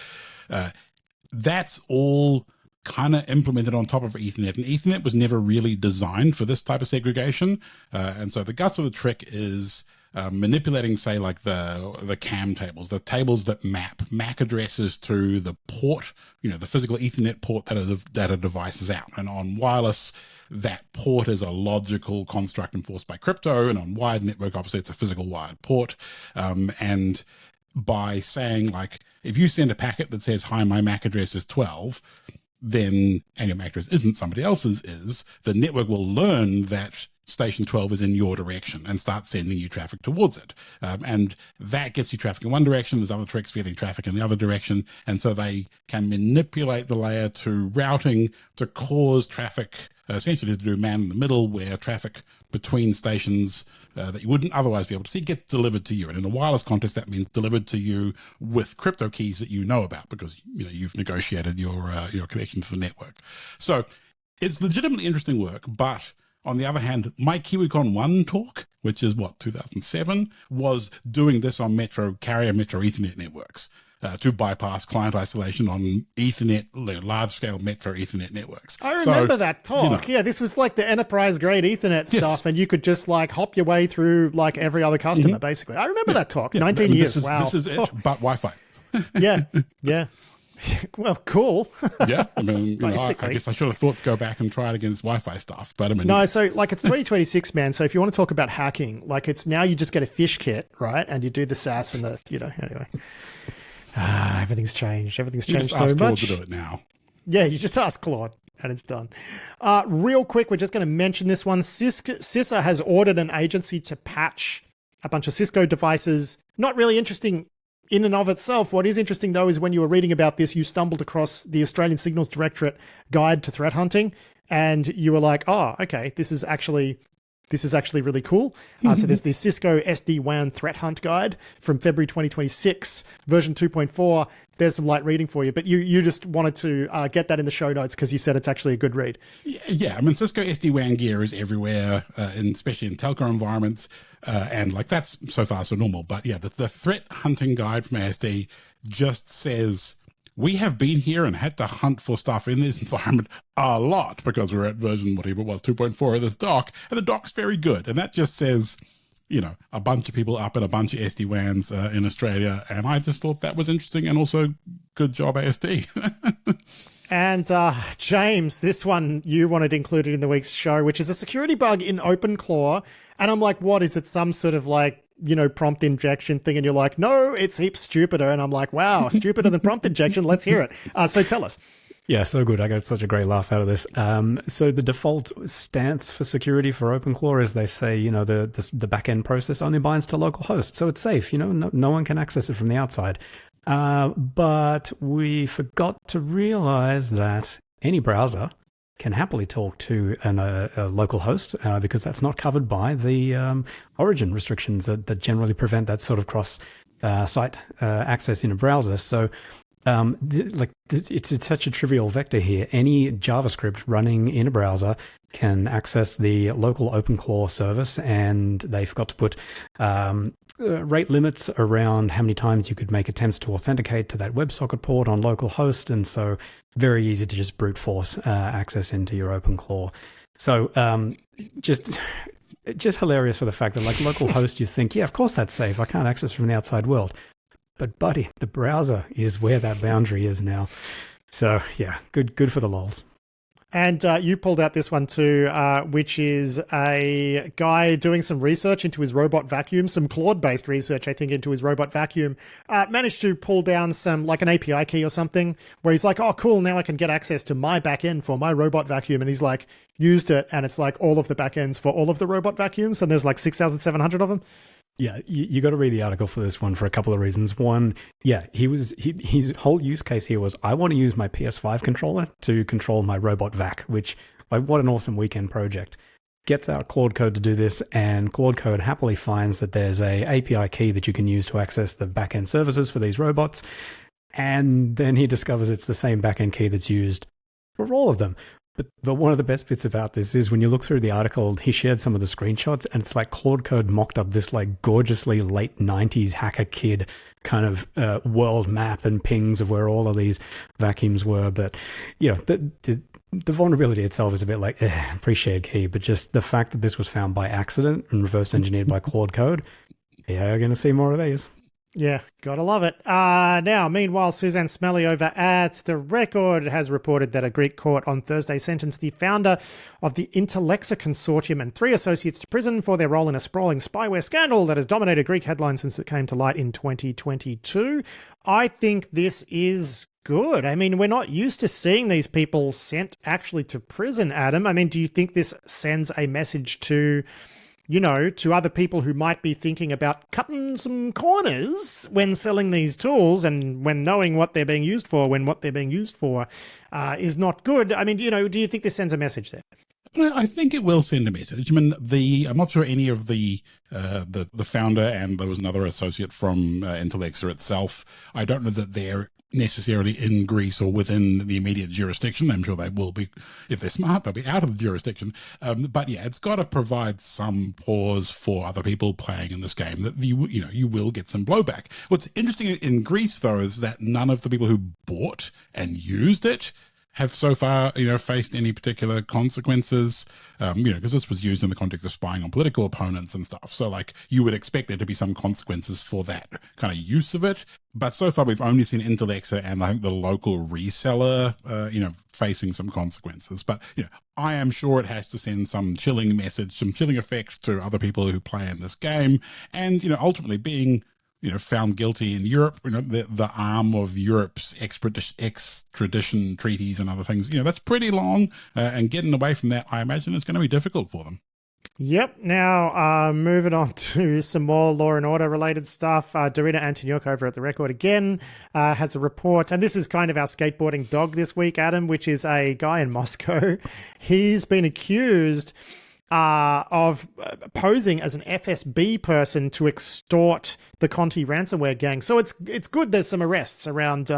that's all kind of implemented on top of Ethernet, and Ethernet was never really designed for this type of segregation. And so the guts of the trick is manipulating, say, like the CAM tables, the tables that map MAC addresses to the port, the physical Ethernet port that a device is out. And on wireless, that port is a logical construct enforced by crypto, and on wired network, obviously, it's a physical wired port. And by saying, like, if you send a packet that says, hi, my MAC address is 12, then, and your MAC address isn't, somebody else's is, the network will learn that station 12 is in your direction and start sending you traffic towards it. And that gets you traffic in one direction. There's other tricks for getting traffic in the other direction. And so they can manipulate the layer 2 routing to cause traffic, essentially to do man in the middle, where traffic between stations that you wouldn't otherwise be able to see gets delivered to you. And in a wireless context, that means delivered to you with crypto keys that you know about, because you've negotiated your connection to the network. So it's legitimately interesting work. But on the other hand, my KiwiCon 1 talk, which is 2007, was doing this on carrier Metro Ethernet networks. To bypass client isolation on Ethernet, large-scale Metro Ethernet networks. I remember that talk. Yeah, this was like the enterprise-grade Ethernet stuff, and you could just like hop your way through like every other customer, basically. I remember that talk. 19 years. Wow. This is it, but Wi-Fi. Yeah. Well, cool. Yeah, I mean, you know, I guess I should have thought to go back and try it against Wi-Fi stuff, but I mean, No, so like it's 2026, man. So if you want to talk about hacking, like it's now you just get a fish kit, right? And you do the SAS and the, anyway. Everything's changed. Everything's changed so much. Claude to do it now. Yeah, you just ask Claude and it's done. Real quick, we're just going to mention this one. CISA has ordered an agency to patch a bunch of Cisco devices. Not really interesting in and of itself. What is interesting, though, is when you were reading about this, you stumbled across the Australian Signals Directorate Guide to Threat Hunting, and you were like, oh, okay, this is actually really cool. So there's the Cisco SD-WAN Threat Hunt Guide from February 2026, version 2.4. There's some light reading for you, but you just wanted to get that in the show notes because you said it's actually a good read. Yeah, I mean, Cisco SD-WAN gear is everywhere, especially in telco environments, and like that's so far so normal. But yeah, the threat hunting guide from ASD just says, we have been here and had to hunt for stuff in this environment a lot because we're at version, whatever it was, 2.4 of this doc, and the doc's very good. And that just says, a bunch of people up in a bunch of SD-WANs in Australia. And I just thought that was interesting and also good job, ASD. And James, this one you wanted included in the week's show, which is a security bug in OpenClaw. And I'm like, what is it? Some sort of like, prompt injection thing. And you're like, no, it's heaps stupider. And I'm like, wow, stupider than prompt injection. Let's hear it. So tell us. Yeah, so good. I got such a great laugh out of this. So the default stance for security for OpenClaw is they say, the back-end process only binds to local host. So it's safe, no one can access it from the outside. But we forgot to realize that any browser can happily talk to a local host because that's not covered by the origin restrictions that generally prevent that sort of cross-site access in a browser. So it's such a trivial vector here. Any JavaScript running in a browser can access the local OpenClaw service, and they forgot to put rate limits around how many times you could make attempts to authenticate to that WebSocket port on localhost, and so very easy to just brute force access into your OpenClaw. So just hilarious for the fact that like localhost, you think, yeah, of course that's safe. I can't access from the outside world. But buddy, the browser is where that boundary is now. So yeah, good for the lols. And you pulled out this one too, which is a guy doing some research into his robot vacuum, some Claude-based research, I think, into his robot vacuum. Managed to pull down some, like an API key or something, where he's like, oh, cool, now I can get access to my backend for my robot vacuum. And he's like, used it, and it's like all of the backends for all of the robot vacuums, and there's like 6,700 of them. Yeah, you got to read the article for this one for a couple of reasons. One, yeah, his whole use case here was, I want to use my PS5 controller to control my robot vac, which, like, what an awesome weekend project. Gets out Claude Code to do this, and Claude Code happily finds that there's a API key that you can use to access the backend services for these robots, and then he discovers it's the same backend key that's used for all of them. But one of the best bits about this is when you look through the article, he shared some of the screenshots, and it's like Claude Code mocked up this like gorgeously late 90s hacker kid kind of world map and pings of where all of these vacuums were. But, the vulnerability itself is a bit like, appreciate key, but just the fact that this was found by accident and reverse engineered by Claude Code, yeah, you're going to see more of these. Yeah, gotta love it. Now, meanwhile, Suzanne Smelly over at The Record has reported that a Greek court on Thursday sentenced the founder of the Intellexa consortium and 3 associates to prison for their role in a sprawling spyware scandal that has dominated Greek headlines since it came to light in 2022. I think this is good. I mean, we're not used to seeing these people sent actually to prison, Adam. I mean, do you think this sends a message to to other people who might be thinking about cutting some corners when selling these tools and when knowing what they're being used for, when what they're being used for is not good? I mean, do you think this sends a message there? Well, I think it will send a message. I mean, I'm not sure any of the founder, and there was another associate from Intellexa itself. I don't know that they're necessarily in Greece or within the immediate jurisdiction. I'm sure they will be, if they're smart, they'll be out of the jurisdiction. But yeah, it's got to provide some pause for other people playing in this game that you will get some blowback. What's interesting in Greece, though, is that none of the people who bought and used it have so far, faced any particular consequences, because this was used in the context of spying on political opponents and stuff. So like you would expect there to be some consequences for that kind of use of it. But so far we've only seen Intellexa and I think the local reseller, facing some consequences. But, I am sure it has to send some chilling message, some chilling effect to other people who play in this game. And, ultimately being found guilty in Europe, the arm of Europe's extradition treaties and other things, that's pretty long. And getting away from that, I imagine, is going to be difficult for them. Yep. Now, moving on to some more law and order related stuff. Darina Antoniuk over at The Record again has a report, and this is kind of our skateboarding dog this week, Adam, which is a guy in Moscow. He's been accused of posing as an FSB person to extort the Conti ransomware gang. So it's good there's some arrests around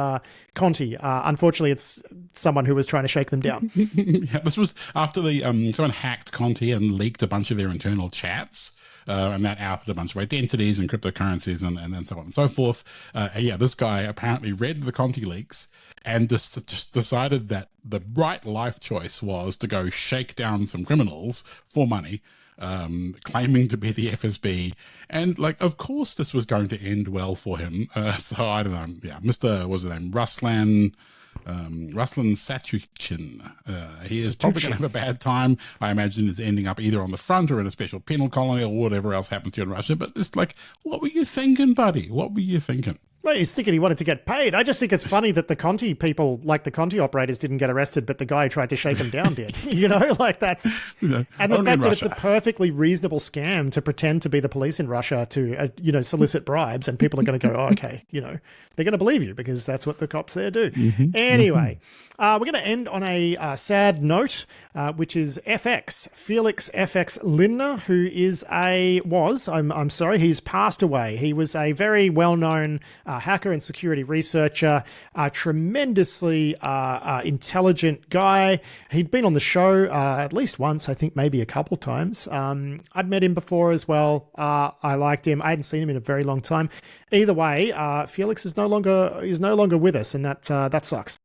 Conti. Unfortunately, it's someone who was trying to shake them down. Yeah, this was after someone hacked Conti and leaked a bunch of their internal chats. And that outed a bunch of identities and cryptocurrencies and then so on and so forth. This guy apparently read the Conti leaks and just decided that the right life choice was to go shake down some criminals for money, claiming to be the FSB. And of course this was going to end well for him. So I don't know. Yeah, Mr. What's his name? Ruslan Satuchin. He is probably going to have a bad time. I imagine is ending up either on the front or in a special penal colony or whatever else happens to you in Russia. But it's what were you thinking, buddy? What were you thinking? Well, he's thinking he wanted to get paid. I just think it's funny that the Conti people, like the Conti operators, didn't get arrested, but the guy who tried to shake him down did. That's... And the fact that it's a perfectly reasonable scam to pretend to be the police in Russia to, solicit bribes, and people are going to go, oh, okay, they're going to believe you because that's what the cops there do. Anyway, we're going to end on a sad note, which is Felix FX Lindner, who he's passed away. He was a very well-known hacker and security researcher, a tremendously intelligent guy. He'd been on the show at least once, I think maybe a couple times. I'd met him before as well. I liked him. I hadn't seen him in a very long time. Either way, Felix is no longer with us, and that sucks.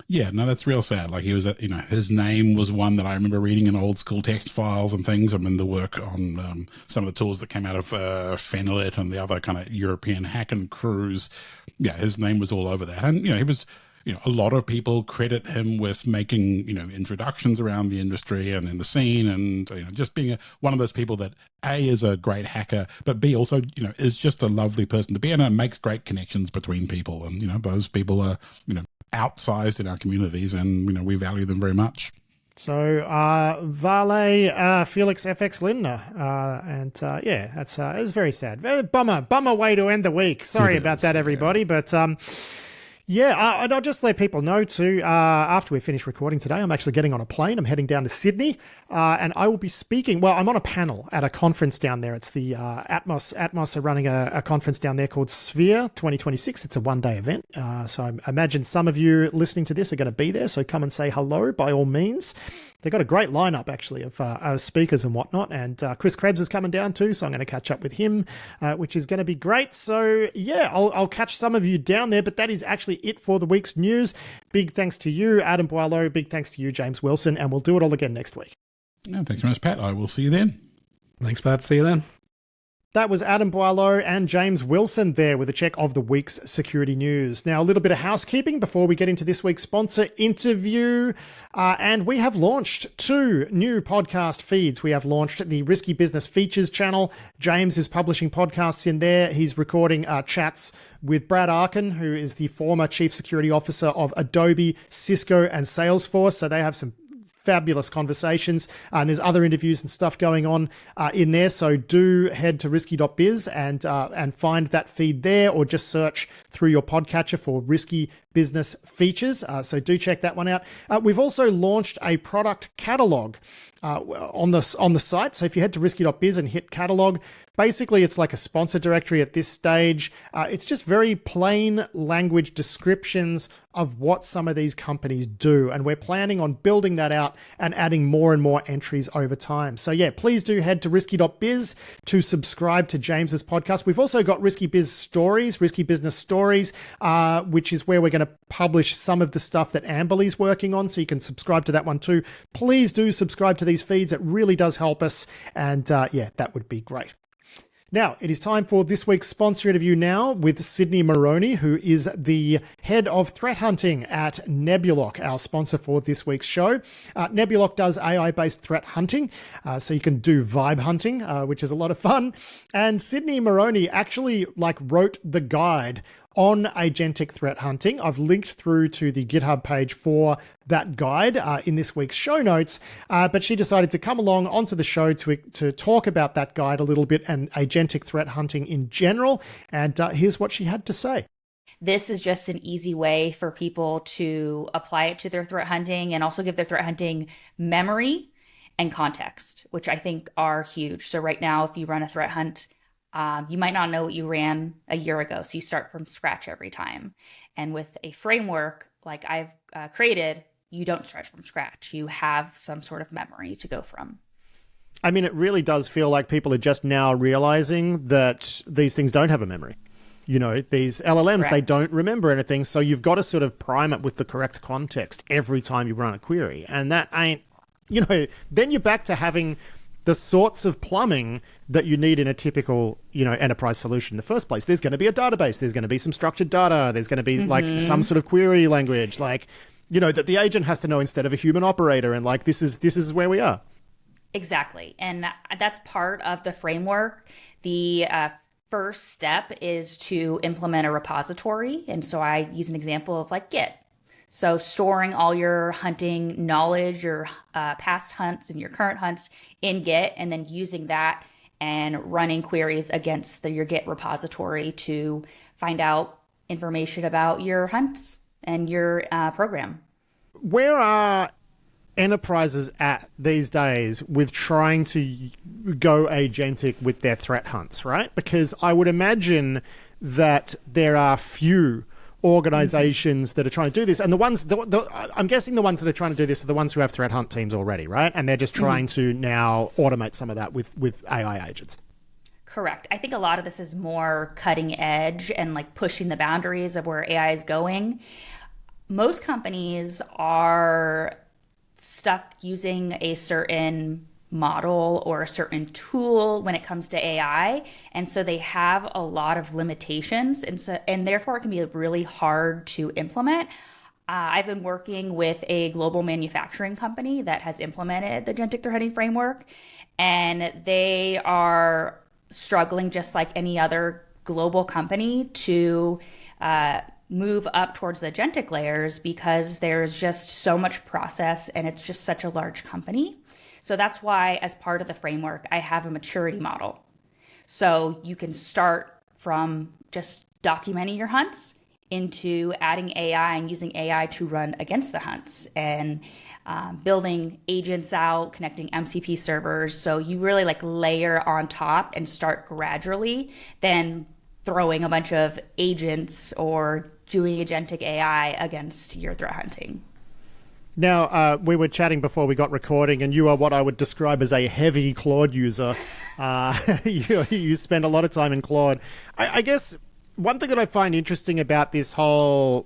Yeah, no, that's real sad. He was, his name was one that I remember reading in old school text files and things. I mean, the work on some of the tools that came out of Fenelit and the other kind of European hacking crews. Yeah, his name was all over that. And, he was, a lot of people credit him with making, introductions around the industry and in the scene and, just being one of those people that A, is a great hacker, but B, also, is just a lovely person to be in and makes great connections between people. And, those people are, outsized in our communities and, we value them very much. So, Vale, Felix FX Lindner. It's very sad. Bummer way to end the week. Sorry about that, everybody. But, and I'll just let people know too, after we finish recording today, I'm actually getting on a plane. I'm heading down to Sydney, and I will be speaking. Well, I'm on a panel at a conference down there. It's the Atmos. Atmos are running a conference down there called Sphere 2026. It's a one-day event. So I imagine some of you listening to this are going to be there. So come and say hello by all means. They've got a great lineup, actually, of speakers and whatnot. And Chris Krebs is coming down too, so I'm going to catch up with him, which is going to be great. So, I'll catch some of you down there. But that is actually it for the week's news. Big thanks to you, Adam Boileau. Big thanks to you, James WIlson. And we'll do it all again next week. Yeah, thanks very much, Pat. I will see you then. Thanks, Pat. See you then. That was Adam Boileau and James WIlson there with a check of the week's security news. Now, a little bit of housekeeping before we get into this week's sponsor interview. And we have launched 2 new podcast feeds. We have launched the Risky Business Features channel. James is publishing podcasts in there. He's recording chats with Brad Arkin, who is the former Chief Security Officer of Adobe, Cisco, and Salesforce. So they have some fabulous conversations, and there's other interviews and stuff going on in there. So do head to risky.biz and find that feed there, or just search through your podcatcher for Risky Business Features. So do check that one out. We've also launched a product catalog on the site. So if you head to risky.biz and hit catalog, basically it's like a sponsor directory at this stage. It's just very plain language descriptions of what some of these companies do. And we're planning on building that out and adding more and more entries over time. So please do head to risky.biz to subscribe to James's podcast. We've also got Risky Biz Stories, Risky Business Stories, which is where we're going going to publish some of the stuff that Amberly's working on, so you can subscribe to that one too. Please do subscribe to these feeds. It really does help us. And yeah, that would be great. Now, it is time for this week's sponsor interview now with Sydney Moroney, who is the head of threat hunting at Nebuloc, our sponsor for this week's show. Nebuloc does AI-based threat hunting, so you can do vibe hunting, which is a lot of fun. And Sydney Moroney actually wrote the guide on agentic threat hunting. I've linked through to the GitHub page for that guide in this week's show notes, but she decided to come along onto the show to talk about that guide a little bit and agentic threat hunting in general, and here's what she had to say. This is just an easy way for people to apply it to their threat hunting and also give their threat hunting memory and context, which I think are huge. So right now, if you run a threat hunt, you might not know what you ran a year ago, so you start from scratch every time. And with a framework like I've created, you don't start from scratch. You have some sort of memory to go from. I mean, it really does feel like people are just now realizing that these things don't have a memory. You know, these LLMs, Correct. They don't remember anything, so you've got to sort of prime it with the correct context every time you run a query. And that ain't, then you're back to having the sorts of plumbing that you need in a typical, enterprise solution in the first place. There's going to be a database. There's going to be some structured data. There's going to be some sort of query language, that the agent has to know instead of a human operator. And this is where we are. Exactly. And that's part of the framework. The first step is to implement a repository. And so I use an example of Git. So storing all your hunting knowledge, your past hunts and your current hunts in Git, and then using that and running queries against your Git repository to find out information about your hunts and your program. Where are enterprises at these days with trying to go agentic with their threat hunts, right? Because I would imagine that there are few organizations that are trying to do this, and I'm guessing the ones that are trying to do this are the ones who have threat hunt teams already, right? And they're just trying to now automate some of that with AI agents. Correct. I think a lot of this is more cutting edge and pushing the boundaries of where AI is going. Most companies are stuck using a certain model or a certain tool when it comes to AI, and so they have a lot of limitations, and therefore it can be really hard to implement. I've been working with a global manufacturing company that has implemented the agentic threat hunting framework, and they are struggling just like any other global company to move up towards the agentic layers because there's just so much process and it's just such a large company. So that's why, as part of the framework, I have a maturity model. So you can start from just documenting your hunts into adding AI and using AI to run against the hunts and building agents out, connecting MCP servers. So you really layer on top and start gradually, then throwing a bunch of agents or doing agentic AI against your threat hunting. Now, we were chatting before we got recording, and you are what I would describe as a heavy Claude user. You spend a lot of time in Claude. I guess one thing that I find interesting about this whole,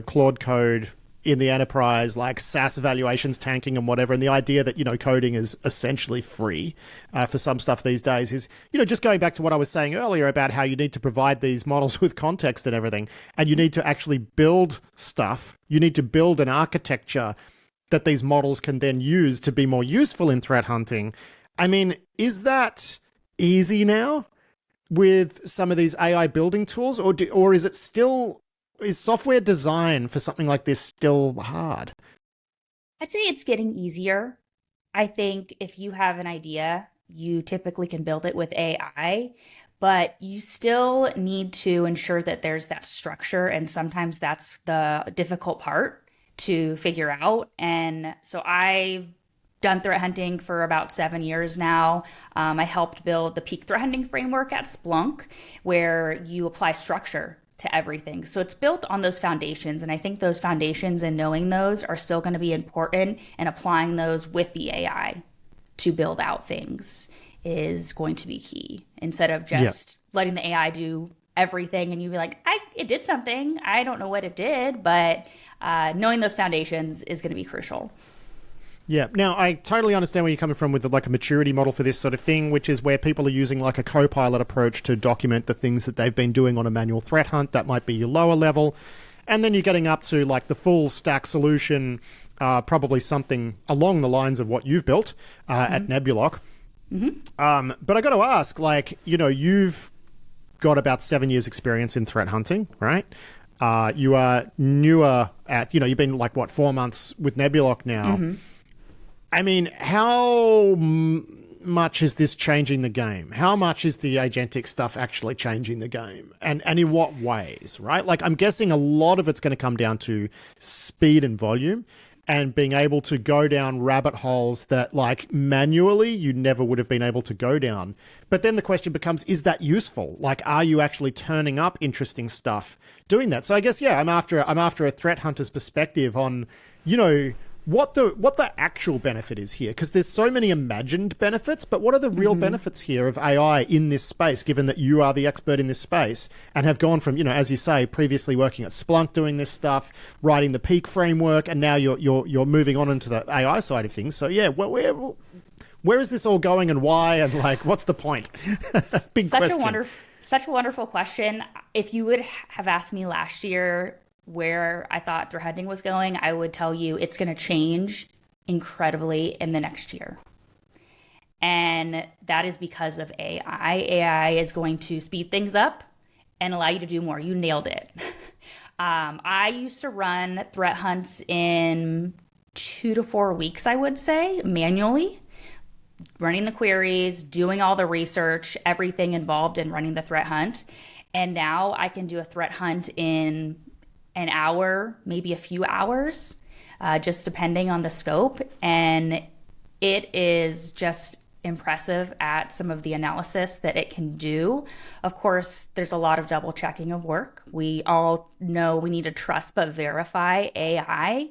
Claude code in the enterprise, SaaS valuations tanking and whatever, and the idea that, coding is essentially free for some stuff these days is, just going back to what I was saying earlier about how you need to provide these models with context and everything, and you need to actually build stuff. You need to build an architecture that these models can then use to be more useful in threat hunting. I mean, is that easy now with some of these AI building tools, or is it still... Is software design for something like this still hard? I'd say it's getting easier. I think if you have an idea, you typically can build it with AI, but you still need to ensure that there's that structure. And sometimes that's the difficult part to figure out. And so I've done threat hunting for about 7 years now. I helped build the peak threat hunting framework at Splunk, where you apply structure to everything. So it's built on those foundations. And I think those foundations and knowing those are still going to be important, and applying those with the AI to build out things is going to be key, instead of just letting the AI do everything and you'd be like, it did something. I don't know what it did, but knowing those foundations is going to be crucial. Yeah. Now, I totally understand where you're coming from with like a maturity model for this sort of thing, which is where people are using like a co-pilot approach to document the things that they've been doing on a manual threat hunt. That might be your lower level. And then you're getting up to like the full stack solution, probably something along the lines of what you've built at Nebuloc. But I got to ask, like, you know, you've got about 7 years experience in threat hunting, right? You are newer at, you know, you've been like, what, 4 months with Nebuloc now. I mean, how much is this changing the game? How much is the agentic stuff actually changing the game? And in what ways, right? Like, I'm guessing a lot of it's going to come down to speed and volume and being able to go down rabbit holes that, like, manually you never would have been able to go down. But then the question becomes, is that useful? Like, are you actually turning up interesting stuff doing that? So I guess, yeah, I'm after a threat hunter's perspective on, you know, what the actual benefit is here, because there's so many imagined benefits, but what are the real benefits here of AI in this space, given that you are the expert in this space and have gone from, you know, as you say, previously working at Splunk doing this stuff, writing the Peak framework, and now you're moving on into the AI side of things. So yeah, where is this all going and why, and like what's the point? Big question. Such a wonderful question. If you would have asked me last year where I thought threat hunting was going, I would tell you it's going to change incredibly in the next year. And that is because of AI. AI is going to speed things up and allow you to do more. You nailed it. I used to run threat hunts in 2 to 4 weeks, I would say, manually, running the queries, doing all the research, everything involved in running the threat hunt. And now I can do a threat hunt in an hour, maybe a few hours, just depending on the scope. And it is just impressive at some of the analysis that it can do. Of course, there's a lot of double checking of work. We all know we need to trust but verify AI.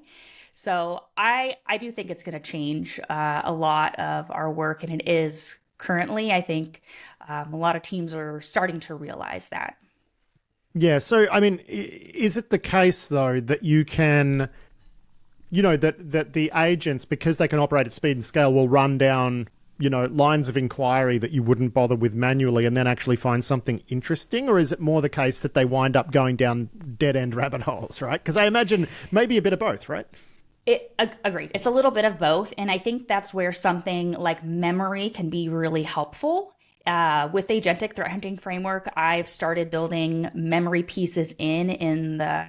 So I do think it's going to change a lot of our work, and it is currently. I think a lot of teams are starting to realize that. Yeah, so, I mean, is it the case, though, that you can, you know, that the agents, because they can operate at speed and scale, will run down, you know, lines of inquiry that you wouldn't bother with manually and then actually find something interesting? Or is it more the case that they wind up going down dead-end rabbit holes, right? Because I imagine maybe a bit of both, right? Agreed. It's a little bit of both. And I think that's where something like memory can be really helpful. With the agentic threat hunting framework, I've started building memory pieces in the,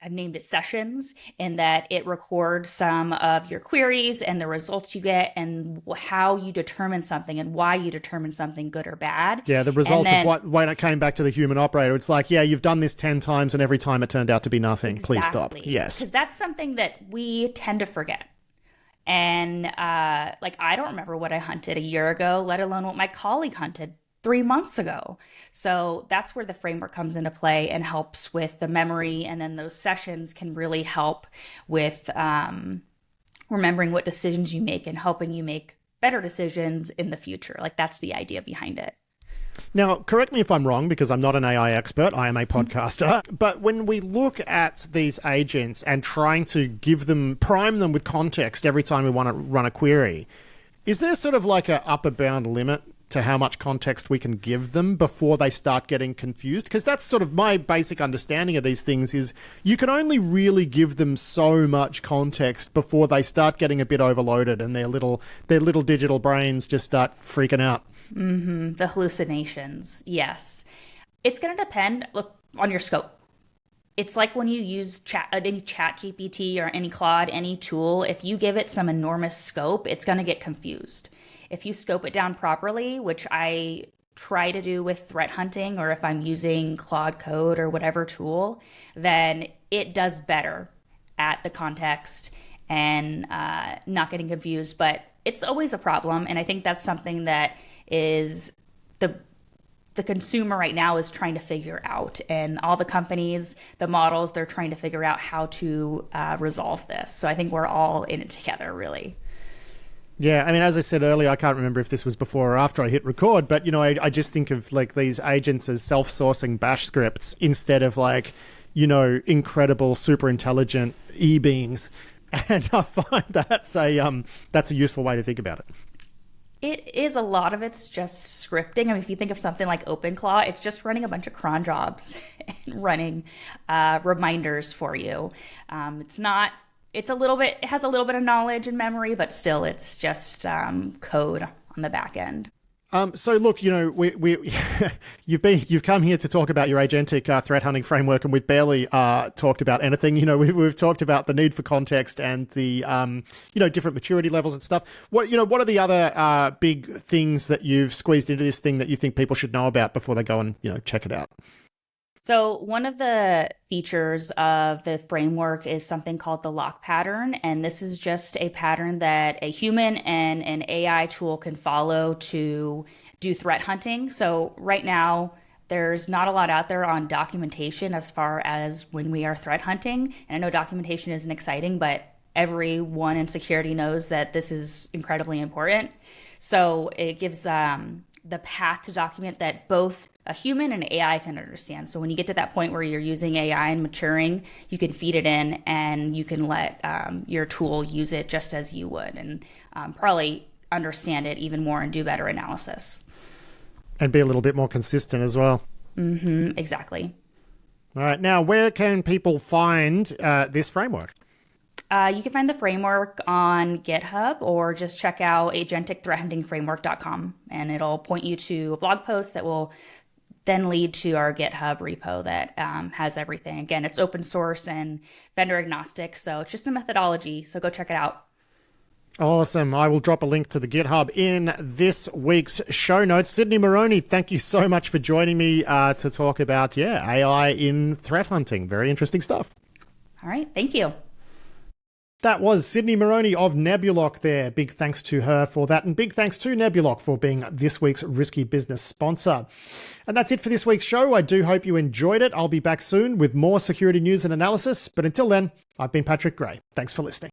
I've named it sessions, in that it records some of your queries and the results you get and how you determine something and why you determine something good or bad. Yeah, the result of when it came back to the human operator, it's like, yeah, you've done this 10 times and every time it turned out to be nothing. Exactly. Please stop. Yes. Because that's something that we tend to forget. And like, I don't remember what I hunted a year ago, let alone what my colleague hunted 3 months ago. So that's where the framework comes into play and helps with the memory. And then those sessions can really help with remembering what decisions you make and helping you make better decisions in the future. Like, that's the idea behind it. Now, correct me if I'm wrong, because I'm not an AI expert, I am a podcaster, but when we look at these agents and trying to prime them with context every time we want to run a query, is there sort of like an upper bound limit to how much context we can give them before they start getting confused? Because that's sort of my basic understanding of these things, is you can only really give them so much context before they start getting a bit overloaded and their little digital brains just start freaking out. The hallucinations. Yes. It's going to depend on your scope. It's like when you use any chat GPT or any Claude, any tool, if you give it some enormous scope, it's going to get confused. If you scope it down properly, which I try to do with threat hunting, or if I'm using Claude Code or whatever tool, then it does better at the context and not getting confused. But it's always a problem. And I think that's something that is the consumer right now is trying to figure out, and all the companies, the models, they're trying to figure out how to resolve this. So I think we're all in it together, really. Yeah, I mean, as I said earlier, I can't remember if this was before or after I hit record, but, you know, I just think of like these agents as self-sourcing bash scripts instead of like, you know, incredible, super intelligent e-beings. And I find that's a useful way to think about it. It is, a lot of it's just scripting. I mean, if you think of something like OpenClaw, it's just running a bunch of cron jobs and running reminders for you. It has a little bit of knowledge and memory, but still it's just code on the back end. So look, you know, you've come here to talk about your agentic threat hunting framework, and we've barely talked about anything. You know, we've talked about the need for context and the you know, different maturity levels and stuff. What are the other big things that you've squeezed into this thing that you think people should know about before they go and, you know, check it out? So one of the features of the framework is something called the lock pattern. And this is just a pattern that a human and an AI tool can follow to do threat hunting. So right now, there's not a lot out there on documentation as far as when we are threat hunting. And I know documentation isn't exciting, but everyone in security knows that this is incredibly important. So it gives the path to document that both a human and AI can understand. So when you get to that point where you're using AI and maturing, you can feed it in and you can let your tool use it just as you would, and probably understand it even more and do better analysis. And be a little bit more consistent as well. Mm-hmm, exactly. All right. Now, where can people find this framework? You can find the framework on GitHub, or just check out agenticthreathuntingframework.com, and it'll point you to a blog post that will then lead to our GitHub repo that has everything. Again, it's open source and vendor agnostic, so it's just a methodology, so go check it out. Awesome. I will drop a link to the GitHub in this week's show notes. Sydney Moroney, thank you so much for joining me to talk about, AI in threat hunting. Very interesting stuff. All right. Thank you. That was Sydney Moroney of Nebuloc there. Big thanks to her for that, and big thanks to Nebuloc for being this week's Risky Business sponsor. And that's it for this week's show. I do hope you enjoyed it. I'll be back soon with more security news and analysis, but until then, I've been Patrick Gray. Thanks for listening.